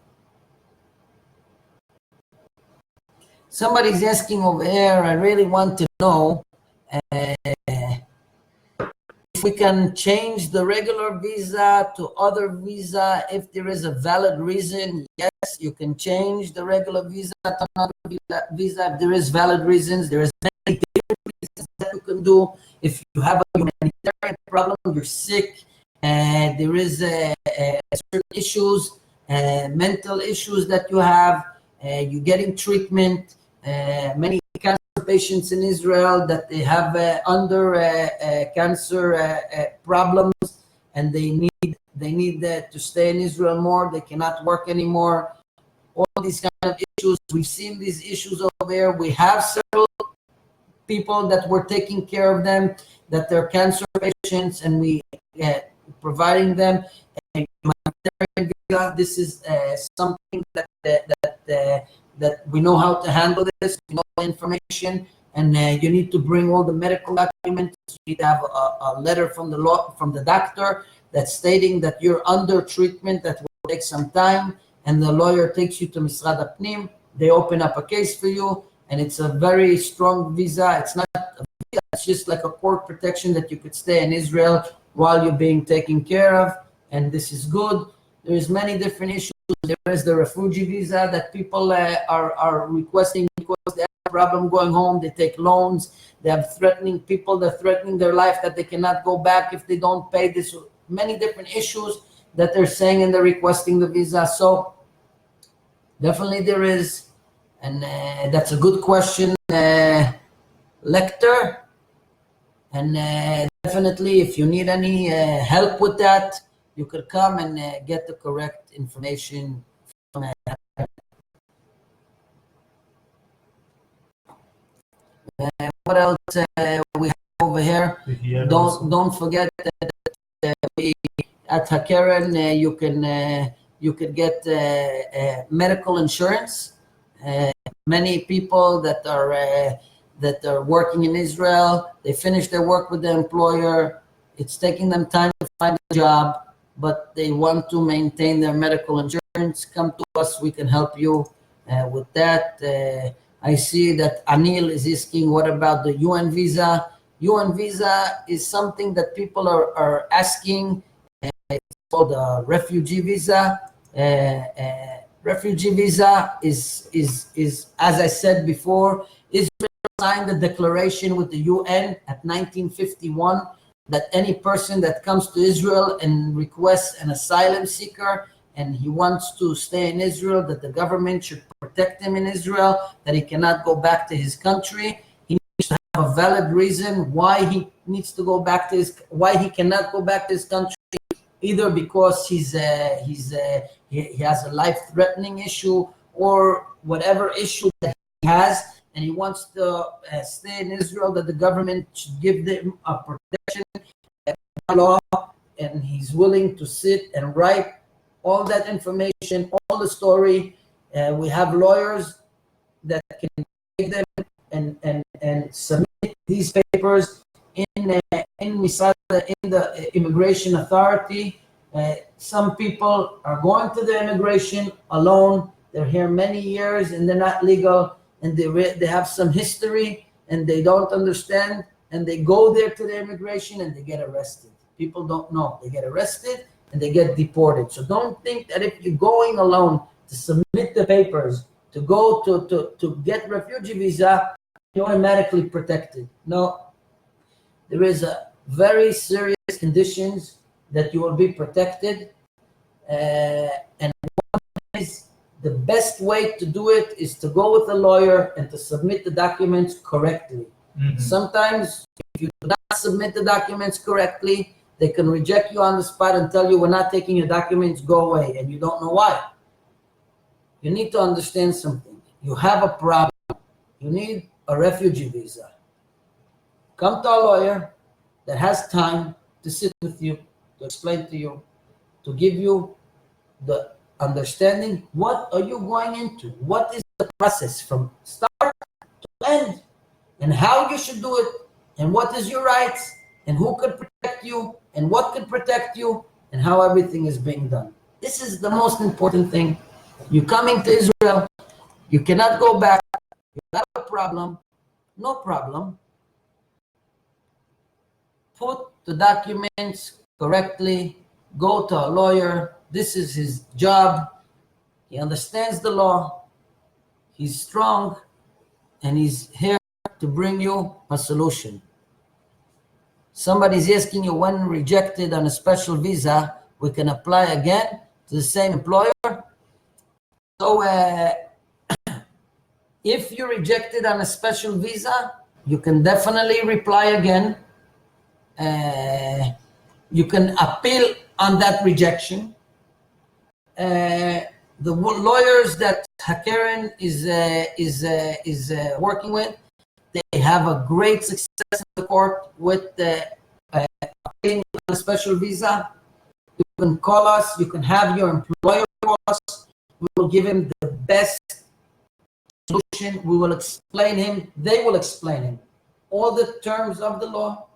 Somebody's asking over here, I really want to know if we can change the regular visa to other visa if there is a valid reason. Yes, you can change the regular visa to another visa if there is valid reasons. There is many different reasons that you can do. If you have a humanitarian problem, you're sick, and there is certain issues, mental issues that you have, you're getting treatment, many cancer patients in Israel that they have cancer problems, and they need to stay in Israel more. They cannot work anymore. All these kind of issues. We've seen these issues over there. We have several people that were taking care of them, that they're cancer patients, and we providing them a humanitarian visa. This is something that we know how to handle this. We know the information, and you need to bring all the medical documents. You need to have a letter from the doctor that's stating that you're under treatment. That will take some time, and the lawyer takes you to Misrad Apnim. They open up a case for you, and it's a very strong visa. It's not a visa, it's just like a court protection that you could stay in Israel while you're being taken care of, and this is good. There's many different issues. There is the refugee visa that people are requesting because they have a problem going home. They take loans. They have threatening people. They're threatening their life that they cannot go back if they don't pay this. Many different issues that they're saying, and they're requesting the visa. So definitely there is, and that's a good question, Lecter. And definitely, if you need any help with that, you could come and get the correct information from what else we have over here? Don't forget that we at Hakeren you could get medical insurance. Many people that are working in Israel, they finish their work with the employer. It's taking them time to find a job, but they want to maintain their medical insurance. Come to us, we can help you with that. I see that Anil is asking, what about the UN visa? UN visa is something that people are asking. It's called a refugee visa. Refugee visa is, as I said before, Israel signed the declaration with the UN at 1951 that any person that comes to Israel and requests an asylum seeker and he wants to stay in Israel, that the government should protect him in Israel, that he cannot go back to his country. He needs to have a valid reason why he needs to go back to why he cannot go back to his country, either because he has a life-threatening issue or whatever issue that he has, and he wants to stay in Israel, that the government should give them a protection law, and he's willing to sit and write all that information, all the story. We have lawyers that can take them and submit these papers in the immigration authority. Some people are going to the immigration alone. They're here many years and they're not legal, and they have some history and they don't understand, and they go there to the immigration and they get arrested. People don't know. They get arrested and they get deported. So don't think that if you're going alone to submit the papers to go to get refugee visa, you're automatically protected. No, there is a very serious conditions that you will be protected, and one is the best way to do it is to go with a lawyer and to submit the documents correctly. Mm-hmm. Sometimes if you do not submit the documents correctly, they can reject you on the spot and tell you, we're not taking your documents, go away, and you don't know why. You need to understand something. You have a problem. You need a refugee visa. Come to a lawyer that has time to sit with you, to explain to you, to give you the understanding. What are you going into? What is the process from start to end, and how you should do it, and what is your rights, and who could protect you, and what could protect you, and how everything is being done. This is the most important thing. You're coming to Israel, you cannot go back, you have a problem, no problem. Put the documents correctly, go to a lawyer. This is his job. He understands the law, he's strong, and he's here to bring you a solution. Somebody's asking you, when rejected on a special visa, we can apply again to the same employer. So If you're rejected on a special visa, you can definitely reply again. You can appeal on that rejection. The lawyers that Hakeren is working with, they have a great success in the court with the appealing on a special visa. You can call us. You can have your employer call us. We will give him the best solution. We will explain him. They will explain him all the terms of the law.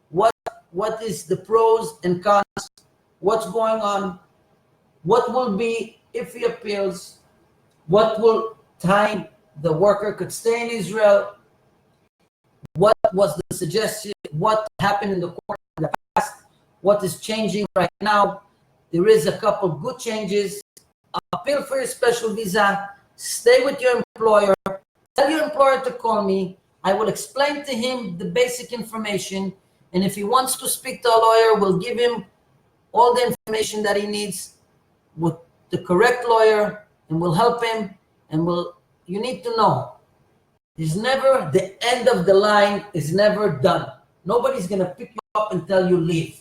What is the pros and cons? What's going on? What will be if he appeals? What will time the worker could stay in Israel? What was the suggestion? What happened in the court in the past? What is changing right now? There is a couple good changes. Appeal for your special visa. Stay with your employer. Tell your employer to call me. I will explain to him the basic information. And if he wants to speak to a lawyer, we'll give him all the information that he needs with the correct lawyer, and we'll help him. And you need to know, there's never, the end of the line is never done. Nobody's going to pick you up and tell you leave.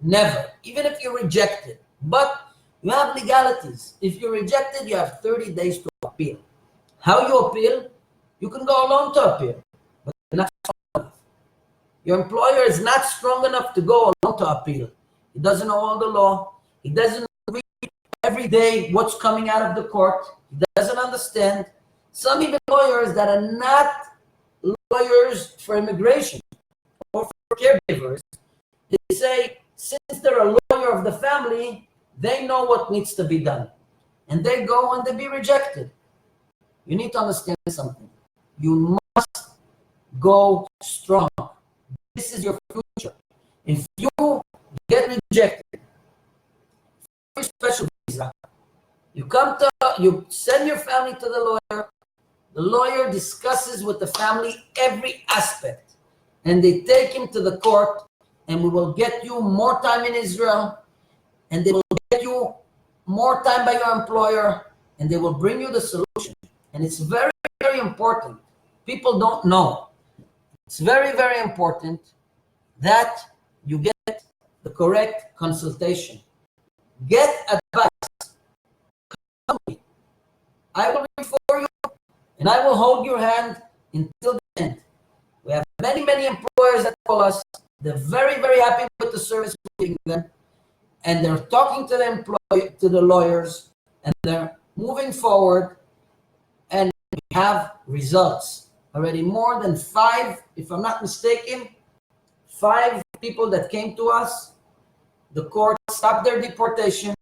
Never. Even if you're rejected. But you have legalities. If you're rejected, you have 30 days to appeal. How you appeal? You can go alone to appeal, but you're not strong enough. Your employer is not strong enough to go alone to appeal. He doesn't know all the law. He doesn't read every day what's coming out of the court. He doesn't understand. Some even lawyers that are not lawyers for immigration or for caregivers, they say, since they're a lawyer of the family, they know what needs to be done. And they go and they be rejected. You need to understand something. You must go strong. This is your future. If you get rejected for special visa, you send your family to the lawyer. The lawyer discusses with the family every aspect, and they take him to the court, and we will get you more time in Israel, and they will get you more time by your employer, and they will bring you the solution. And it's very, very important. People don't know. It's very, very important that you get the correct consultation. Get advice. Come to me. I will read for you, and I will hold your hand until the end. We have many, many employers that call us. They're very, very happy with the service we're giving them, and they're talking to the lawyers, and they're moving forward, and we have results. Already more than 5, if I'm not mistaken, 5 people that came to us, the court stopped their deportation.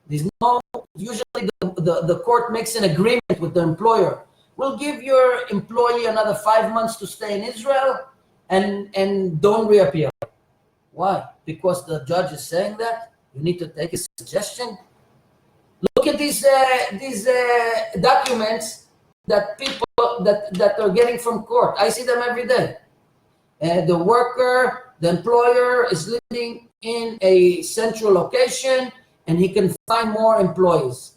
There's no, usually the court makes an agreement with the employer. We'll give your employee another 5 months to stay in Israel and don't reappear. Why? Because the judge is saying that? You need to take a suggestion. Look at these documents that people that are getting from court. I see them every day. The worker, the employer is living in a central location, and he can find more employees.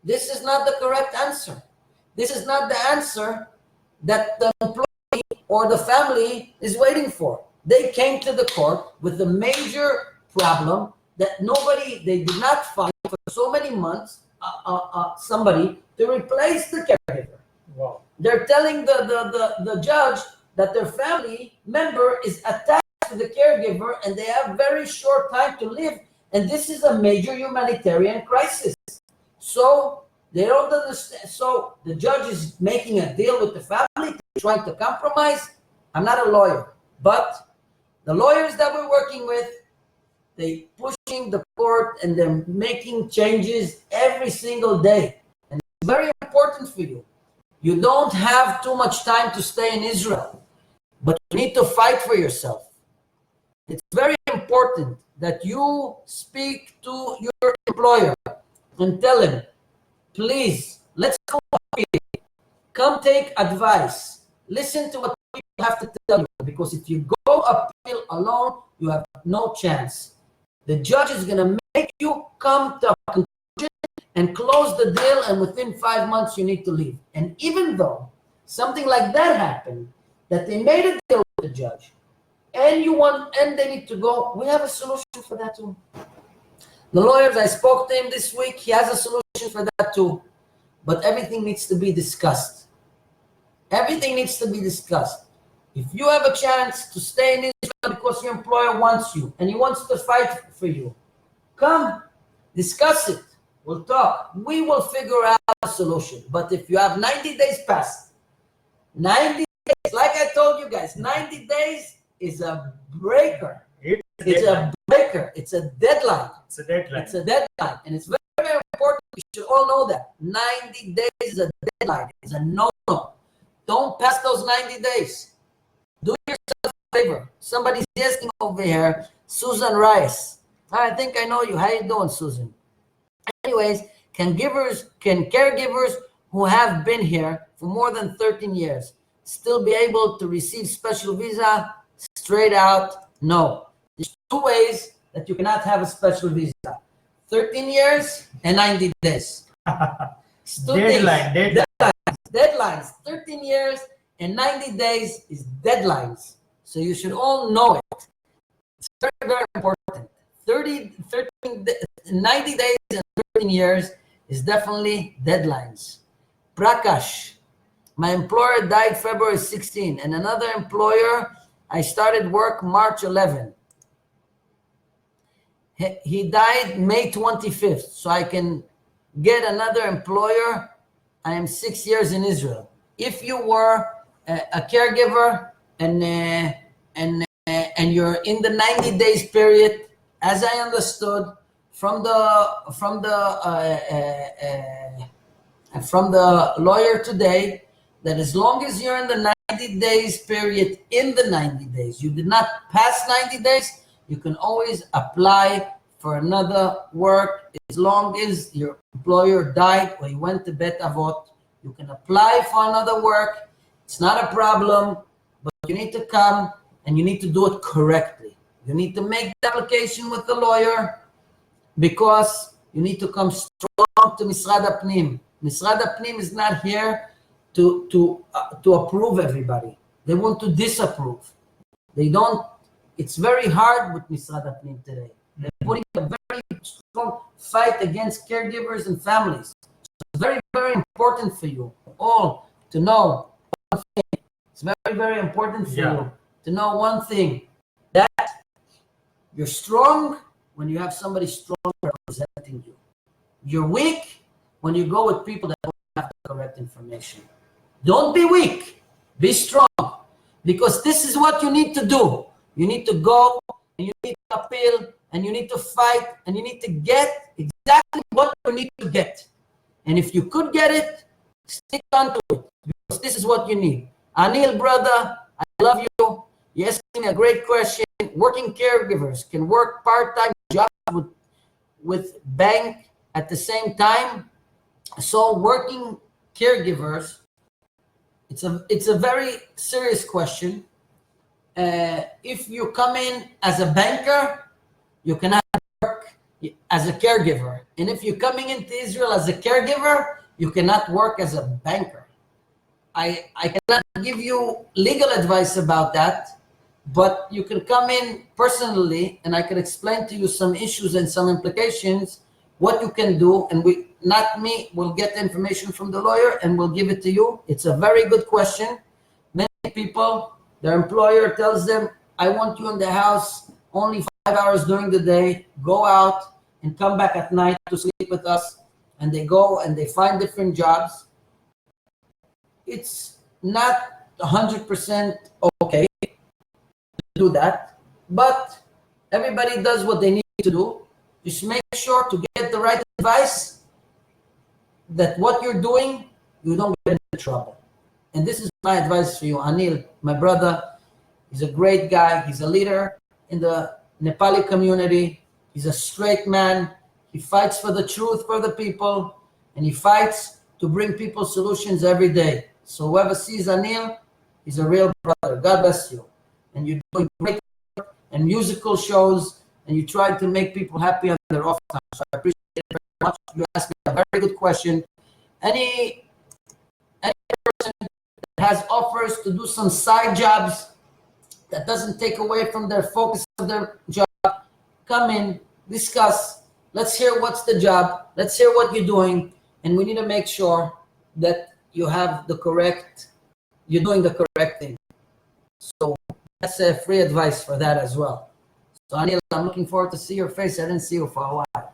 This is not the correct answer. This is not the answer that the employee or the family is waiting for. They came to the court with a major problem that they did not find for so many months somebody to replace the caregiver.
Wow.
They're telling the judge that their family member is attached to the caregiver and they have very short time to live, and this is a major humanitarian crisis. So they don't understand. So the judge is making a deal with the family, trying to compromise. I'm not a lawyer, but the lawyers that we're working with, they pushing the court and they're making changes every single day. And it's very important for you. You don't have too much time to stay in Israel, but you need to fight for yourself. It's very important that you speak to your employer and tell him, please, let's go appeal. Come take advice. Listen to what people have to tell you, because if you go appeal alone, you have no chance. The judge is going to make you come to a conclusion, and close the deal, and within 5 months you need to leave. And even though something like that happened, that they made a deal with the judge, and they need to go, we have a solution for that too. The lawyers, I spoke to him this week, he has a solution for that too. But everything needs to be discussed. Everything needs to be discussed. If you have a chance to stay in Israel because your employer wants you and he wants to fight for you, come, discuss it. We'll talk. We will figure out a solution. But if you have 90 days past, 90 days, like I told you guys, 90 days is a breaker. It's a breaker. It's a deadline.
It's a deadline.
It's a deadline. And it's very, very important. We should all know that. 90 days is a deadline. It's a no-no. Don't pass those 90 days. Do yourself a favor. Somebody's asking over here, Susan Rice. I think I know you. How you doing, Susan? Anyways, can caregivers who have been here for more than 13 years still be able to receive special visa? Straight out, no. There's two ways that you cannot have a special visa. 13 years and 90 days. Deadlines. 13 years and 90 days is deadlines. So you should all know it. It's very, very important. 90 days and 13 years is definitely deadlines. Prakash, my employer died February 16, and another employer, I started work March 11. He died May 25th, so I can get another employer. I am 6 years in Israel. If you were a caregiver and you're in the 90 days period, as I understood from the lawyer today, that as long as you're in the 90 days period, in the 90 days, you did not pass 90 days, you can always apply for another work. As long as your employer died or you went to Bet Avot, you can apply for another work. It's not a problem, but you need to come and you need to do it correctly. You need to make the application with the lawyer because you need to come strong to Misrad HaPnim. Misrad HaPnim is not here to approve everybody. They want to disapprove. They don't. It's very hard with Misrad HaPnim today. They're putting a very strong fight against caregivers and families. It's very, very important for you all to know one thing. It's very, very important for you to know one thing, that you're strong when you have somebody strong representing you. You're weak when you go with people that don't have the correct information. Don't be weak. Be strong. Because this is what you need to do. You need to go and you need to appeal and you need to fight and you need to get exactly what you need to get. And if you could get it, stick on to it. Because this is what you need. Anil, brother, I love you. You're asking a great question. Working caregivers can work part-time jobs with bank at the same time. So working caregivers, it's a very serious question. If you come in as a banker, you cannot work as a caregiver. And if you're coming into Israel as a caregiver, you cannot work as a banker. I cannot give you legal advice about that, but you can come in personally and I can explain to you some issues and some implications, what you can do, and not me, we'll get the information from the lawyer and we'll give it to you. It's a very good question. Many people, their employer tells them, I want you in the house only 5 hours during the day, go out and come back at night to sleep with us. And they go and they find different jobs. It's not 100% okay to do that, but everybody does what they need to do. Just make sure to get the right advice, that what you're doing, you don't get into trouble. And this is my advice for you. Anil, my brother, he's a great guy. He's a leader in the Nepali community. He's a straight man. He fights for the truth for the people, and he fights to bring people solutions every day. So whoever sees Anil, he's a real brother. God bless you. And you're doing great work and musical shows, and you try to make people happy on their off time. So I appreciate it very much. You asked me a very question. Any person that has offers to do some side jobs that doesn't take away from their focus of their job, come in, discuss. Let's hear what's the job. Let's hear what you're doing. And we need to make sure that you're doing the correct thing. So that's a free advice for that as well. So Anil, I'm looking forward to see your face. I didn't see you for a while.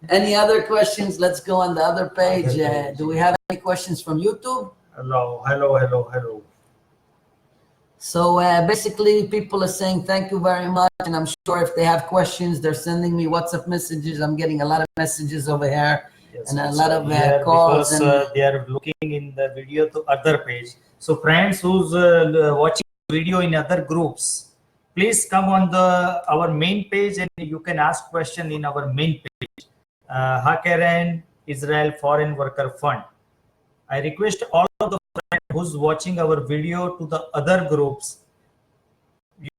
Any other questions? Let's go on the other page. Do we have any questions from YouTube?
Hello.
So basically, people are saying thank you very much, and I'm sure if they have questions, they're sending me WhatsApp messages. I'm getting a lot of messages over here,
Yes,
and a
it's
lot of calls.
because they are looking in the video to other page. So friends who's watching video in other groups, please come on our main page and you can ask question in our main page. Hakeren Israel Foreign Worker Fund. I request all of the friends who's watching our video to the other groups.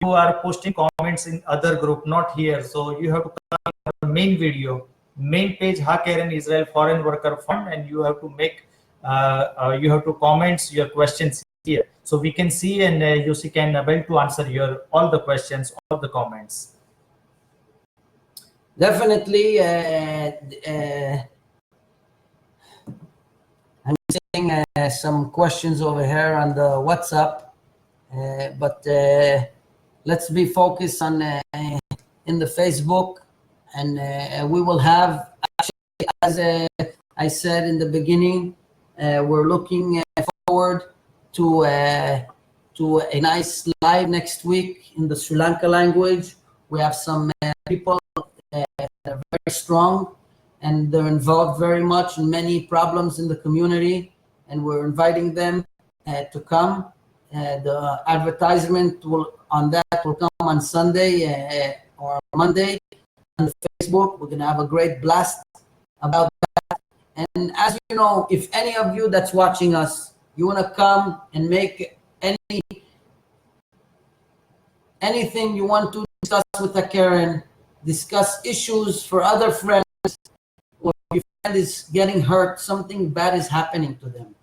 You are posting comments in other group, not here. So you have to come on our main video, main page Hakeren Israel Foreign Worker Fund, and you have to make you have to comment your questions here, so we can see and Yossi can able to answer all the questions, all the comments.
Definitely, I'm seeing some questions over here on the WhatsApp, but let's be focused on in the Facebook, and we will have, actually, as I said in the beginning, we're looking forward to a nice live next week in the Sri Lanka language. We have some people that are very strong, and they're involved very much in many problems in the community, and we're inviting them to come. The advertisement on that will come on Sunday or Monday on the Facebook. We're going to have a great blast about that. And as you know, if any of you that's watching us, you want to come and make anything you want to discuss with Hakeren, discuss issues for other friends, or your friend is getting hurt, something bad is happening to them,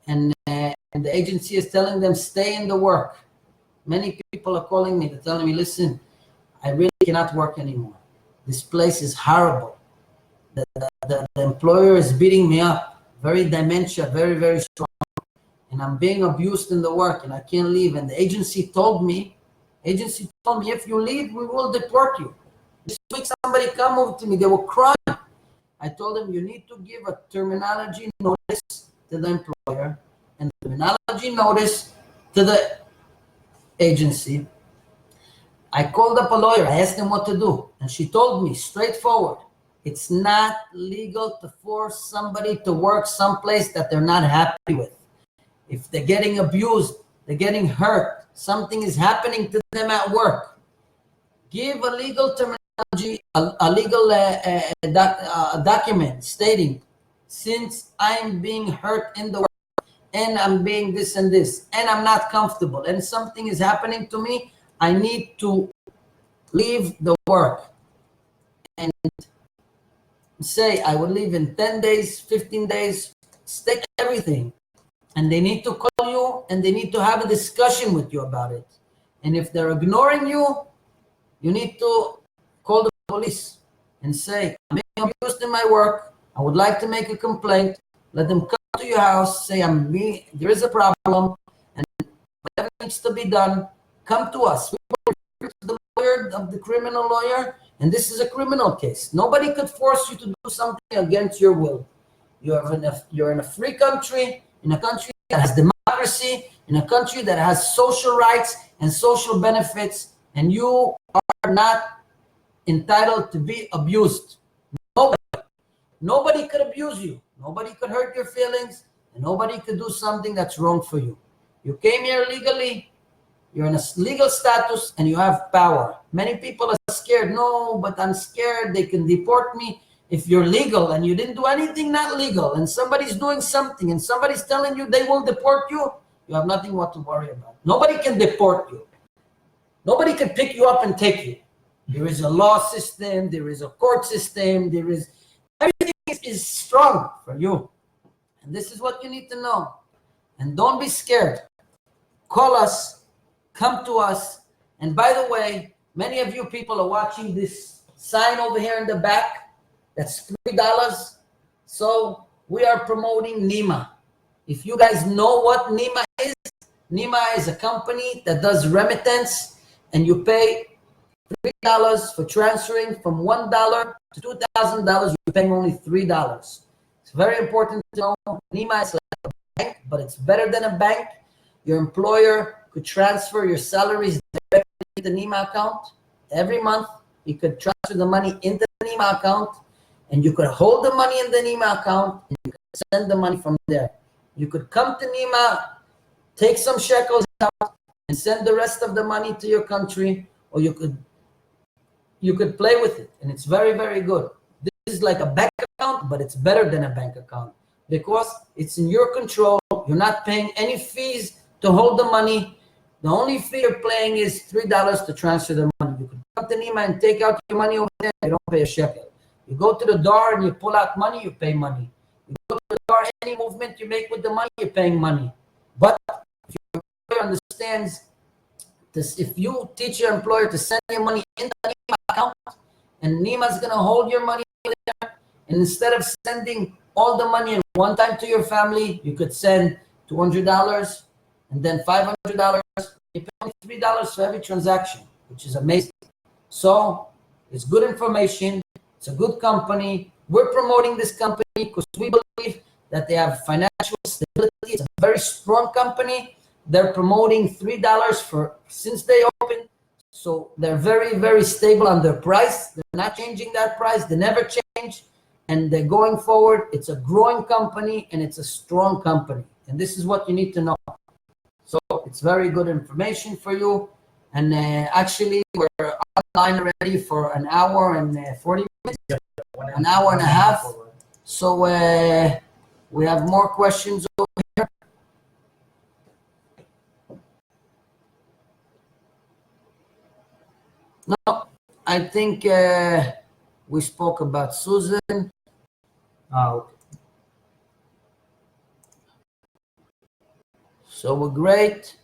and the agency is telling them stay in the work. Many people are calling me, they're telling me, listen, I really cannot work anymore. This place is horrible. The employer is beating me up, very dementia, very, very strong, and I'm being abused in the work, and I can't leave. And the agency told me, if you leave, we will deport you. This week, somebody come over to me, they were crying. I told them, you need to give a terminology notice to the employer and terminology notice to the agency. I called up a lawyer, I asked him what to do, and she told me straightforward, it's not legal to force somebody to work someplace that they're not happy with. If they're getting abused, they're getting hurt, something is happening to them at work, give a legal terminology, a legal document stating, since I'm being hurt in the work, and I'm being this and this, and I'm not comfortable, and something is happening to me, I need to leave the work. And say I will leave in 10 days, 15 days, state everything. And they need to call you and they need to have a discussion with you about it. And if they're ignoring you, you need to call the police and say, I'm being abused in my work. I would like to make a complaint. Let them come to your house, say, there is a problem, and whatever needs to be done, come to us. We will refer to the lawyer of the criminal lawyer, and this is a criminal case. Nobody could force you to do something against your will. You're in a free country, in a country that has democracy, in a country that has social rights and social benefits, and you are not entitled to be abused. Nobody could abuse you. Nobody could hurt your feelings, and nobody could do something that's wrong for you. You came here legally, you're in a legal status, and you have power. Many people are scared. No, but I'm scared they can deport me. If you're legal and you didn't do anything not legal, and somebody's doing something, and somebody's telling you they will deport you, you have nothing what to worry about. Nobody can deport you. Nobody can pick you up and take you. There is a law system, there is a court system, there is everything is is strong for you. And this is what you need to know. And don't be scared. Call us, come to us. And by the way, many of you people are watching this sign over here in the back. That's $3. So we are promoting Nima. If you guys know what Nima is a company that does remittance, and you pay $3 for transferring from $1 to $2,000. You're paying only $3. It's very important to know. Nima is like a bank, but it's better than a bank. Your employer could transfer your salaries directly to the Nima account every month. You could transfer the money into the Nima account, and you could hold the money in the Nima account, and you could send the money from there. You could come to Nima, take some shekels out, and send the rest of the money to your country, or you could play with it, and it's very, very good. This is like a bank account, but it's better than a bank account because it's in your control. You're not paying any fees to hold the money. The only fee you're paying is $3 to transfer the money. You can come to Nima and take out your money over there. You don't pay a shekel. You go to the door and you pull out money, you pay money. You go to the door, any movement you make with the money, you're paying money. But if your employer understands this, if you teach your employer to send your money in the Nima account, and Nima is going to hold your money there, and instead of sending all the money at one time to your family, you could send $200 and then $500. You pay only $3 for every transaction, which is amazing. So it's good information. It's a good company. We're promoting this company because we believe that they have financial stability. It's a very strong company. They're promoting $3 since they opened. So they're very, very stable on their price. They're not changing that price. They never change. And they're going forward. It's a growing company and it's a strong company. And this is what you need to know. So it's very good information for you. And actually, we're online already for an hour and 40 minutes, an hour and a half. So we have more questions over here. No, I think we spoke about Susan.
Okay.
So we're great.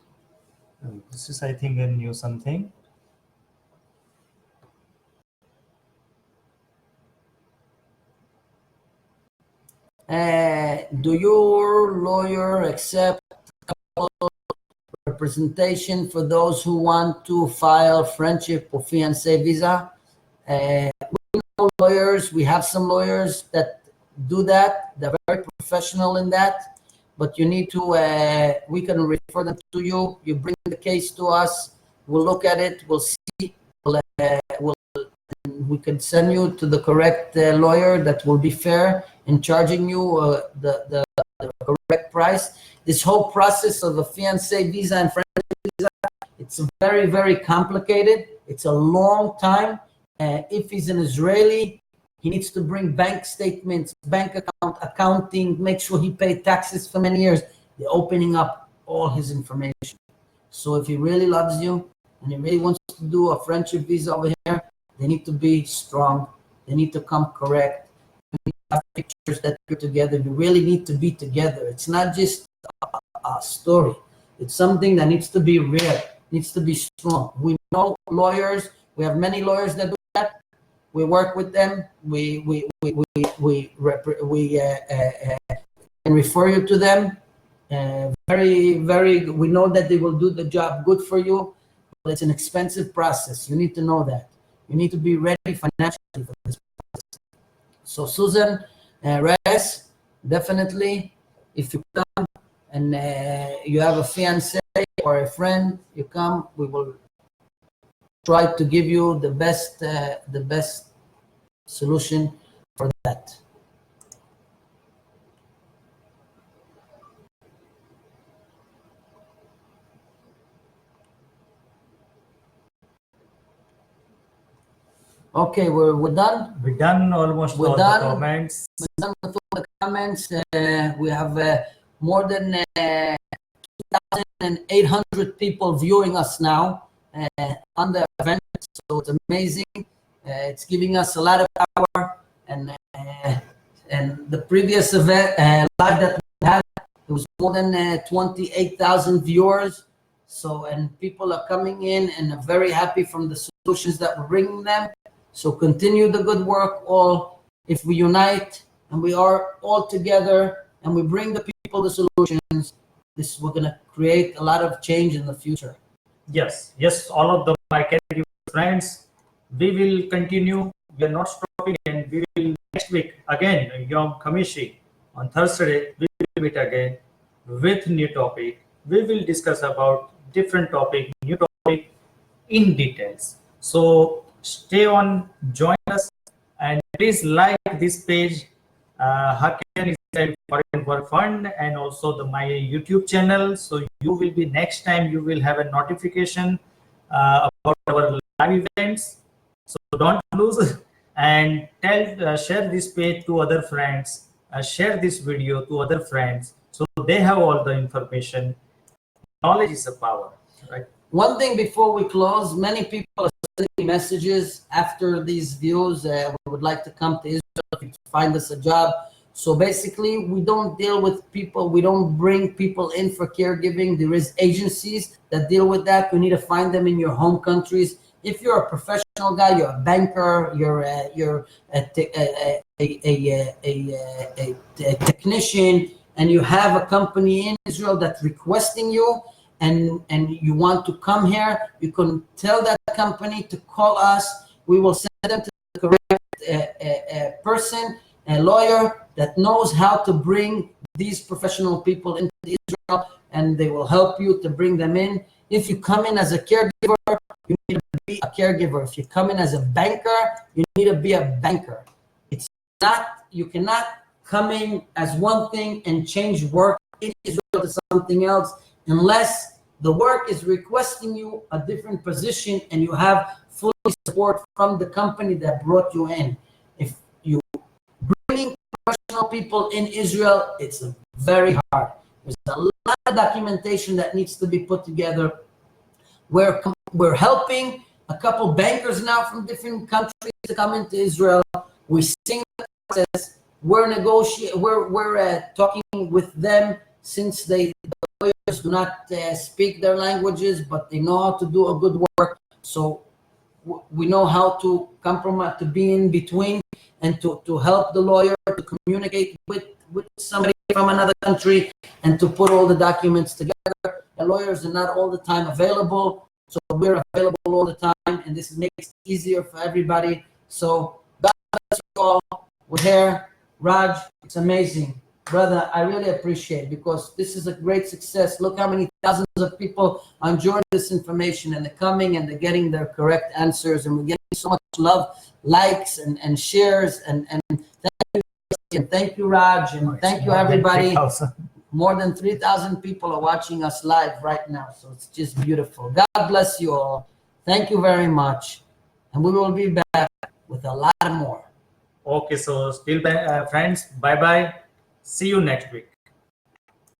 This is, I think, a new something.
Do your lawyer accept representation for those who want to file friendship or fiancé visa? We know lawyers. We have some lawyers that do that. They're very professional in that. But you need to, we can refer them to you. You bring the case to us. We'll look at it. We'll see. We can send you to the correct lawyer that will be fair in charging you the correct price. This whole process of a fiancé visa and friendship visa, it's very, very complicated. It's a long time. If he's an Israeli, he needs to bring bank statements, bank account, accounting, make sure he paid taxes for many years. They're opening up all his information. So if he really loves you and he really wants to do a friendship visa over here, they need to be strong. They need to come correct. You need to have pictures that you're together. You really need to be together. It's not just a story. It's something that needs to be real, needs to be strong. We know lawyers. We have many lawyers that do that. We work with them. We can refer you to them. Very, very. We know that they will do the job good for you, but it's an expensive process. You need to know that. You need to be ready financially for this process. So Susan Reyes, definitely, if you come and you have a fiancé or a friend, you come. We will try to give you the best solution for that. Okay, we're done.
We're done almost.
We're
all
done.
The comments.
We're done with all the comments. We have more than 2,800 people viewing us now on the event. So it's amazing. It's giving us a lot of power, and And the previous event live that we had, it was more than 28,000 viewers. So, and people are coming in and are very happy from the solutions that we're bringing them. So continue the good work. All, if we unite and we are all together and we bring the people the solutions, we're going to create a lot of change in the future.
Yes, all of my caregiver friends, we will continue. We are not stopping, and we will next week again, Yom Khamishi, on Thursday, we will meet again with new topic. We will discuss about different topic, new topic in details. So stay on, join us, and please like this page, Hakeren Helps Foreign Workers Fund, and also my YouTube channel. So you will be, next time you will have a notification about our live events. So don't lose, and share this page to other friends. Share this video to other friends so they have all the information. Knowledge is a power, right?
One thing before we close, many people are sending messages after these views. We would like to come to Israel if you find us a job. So basically, we don't deal with people. We don't bring people in for caregiving. There is agencies that deal with that. You need to find them in your home countries. If you're a professional guy, you're a banker, you're a technician, and you have a company in Israel that's requesting you, and you want to come here, you can tell that company to call us. We will send them to the correct person, a lawyer that knows how to bring these professional people into Israel, and they will help you to bring them in. If you come in as a caregiver, you need to be a caregiver. If you come in as a banker, you need to be a banker. It's not, you cannot come in as one thing and change work in Israel to something else unless the work is requesting you a different position and you have full support from the company that brought you in. If you bringing professional people in Israel, it's very hard. There's a lot of documentation that needs to be put together. We're helping a couple bankers now from different countries to come into Israel. We sing the process. We're negotiating. We're talking with them, since the lawyers do not speak their languages, but they know how to do a good work. So we know how to compromise, to be in between, and to help the lawyer to communicate with somebody from another country and to put all the documents together. The lawyers are not all the time available, so we're available all the time, and this makes it easier for everybody. So God bless you all. We're here. Raj, it's amazing. Brother, I really appreciate it, because this is a great success. Look how many thousands of people are enjoying this information, and they're coming and they're getting their correct answers, and we're getting so much love, likes and shares, and thank you, Raj, and thank you, everybody. More than 3,000 people are watching us live right now, so it's just beautiful. God bless you all. Thank you very much, and we will be back with a lot more.
Okay, so still, friends, bye-bye. See you next week.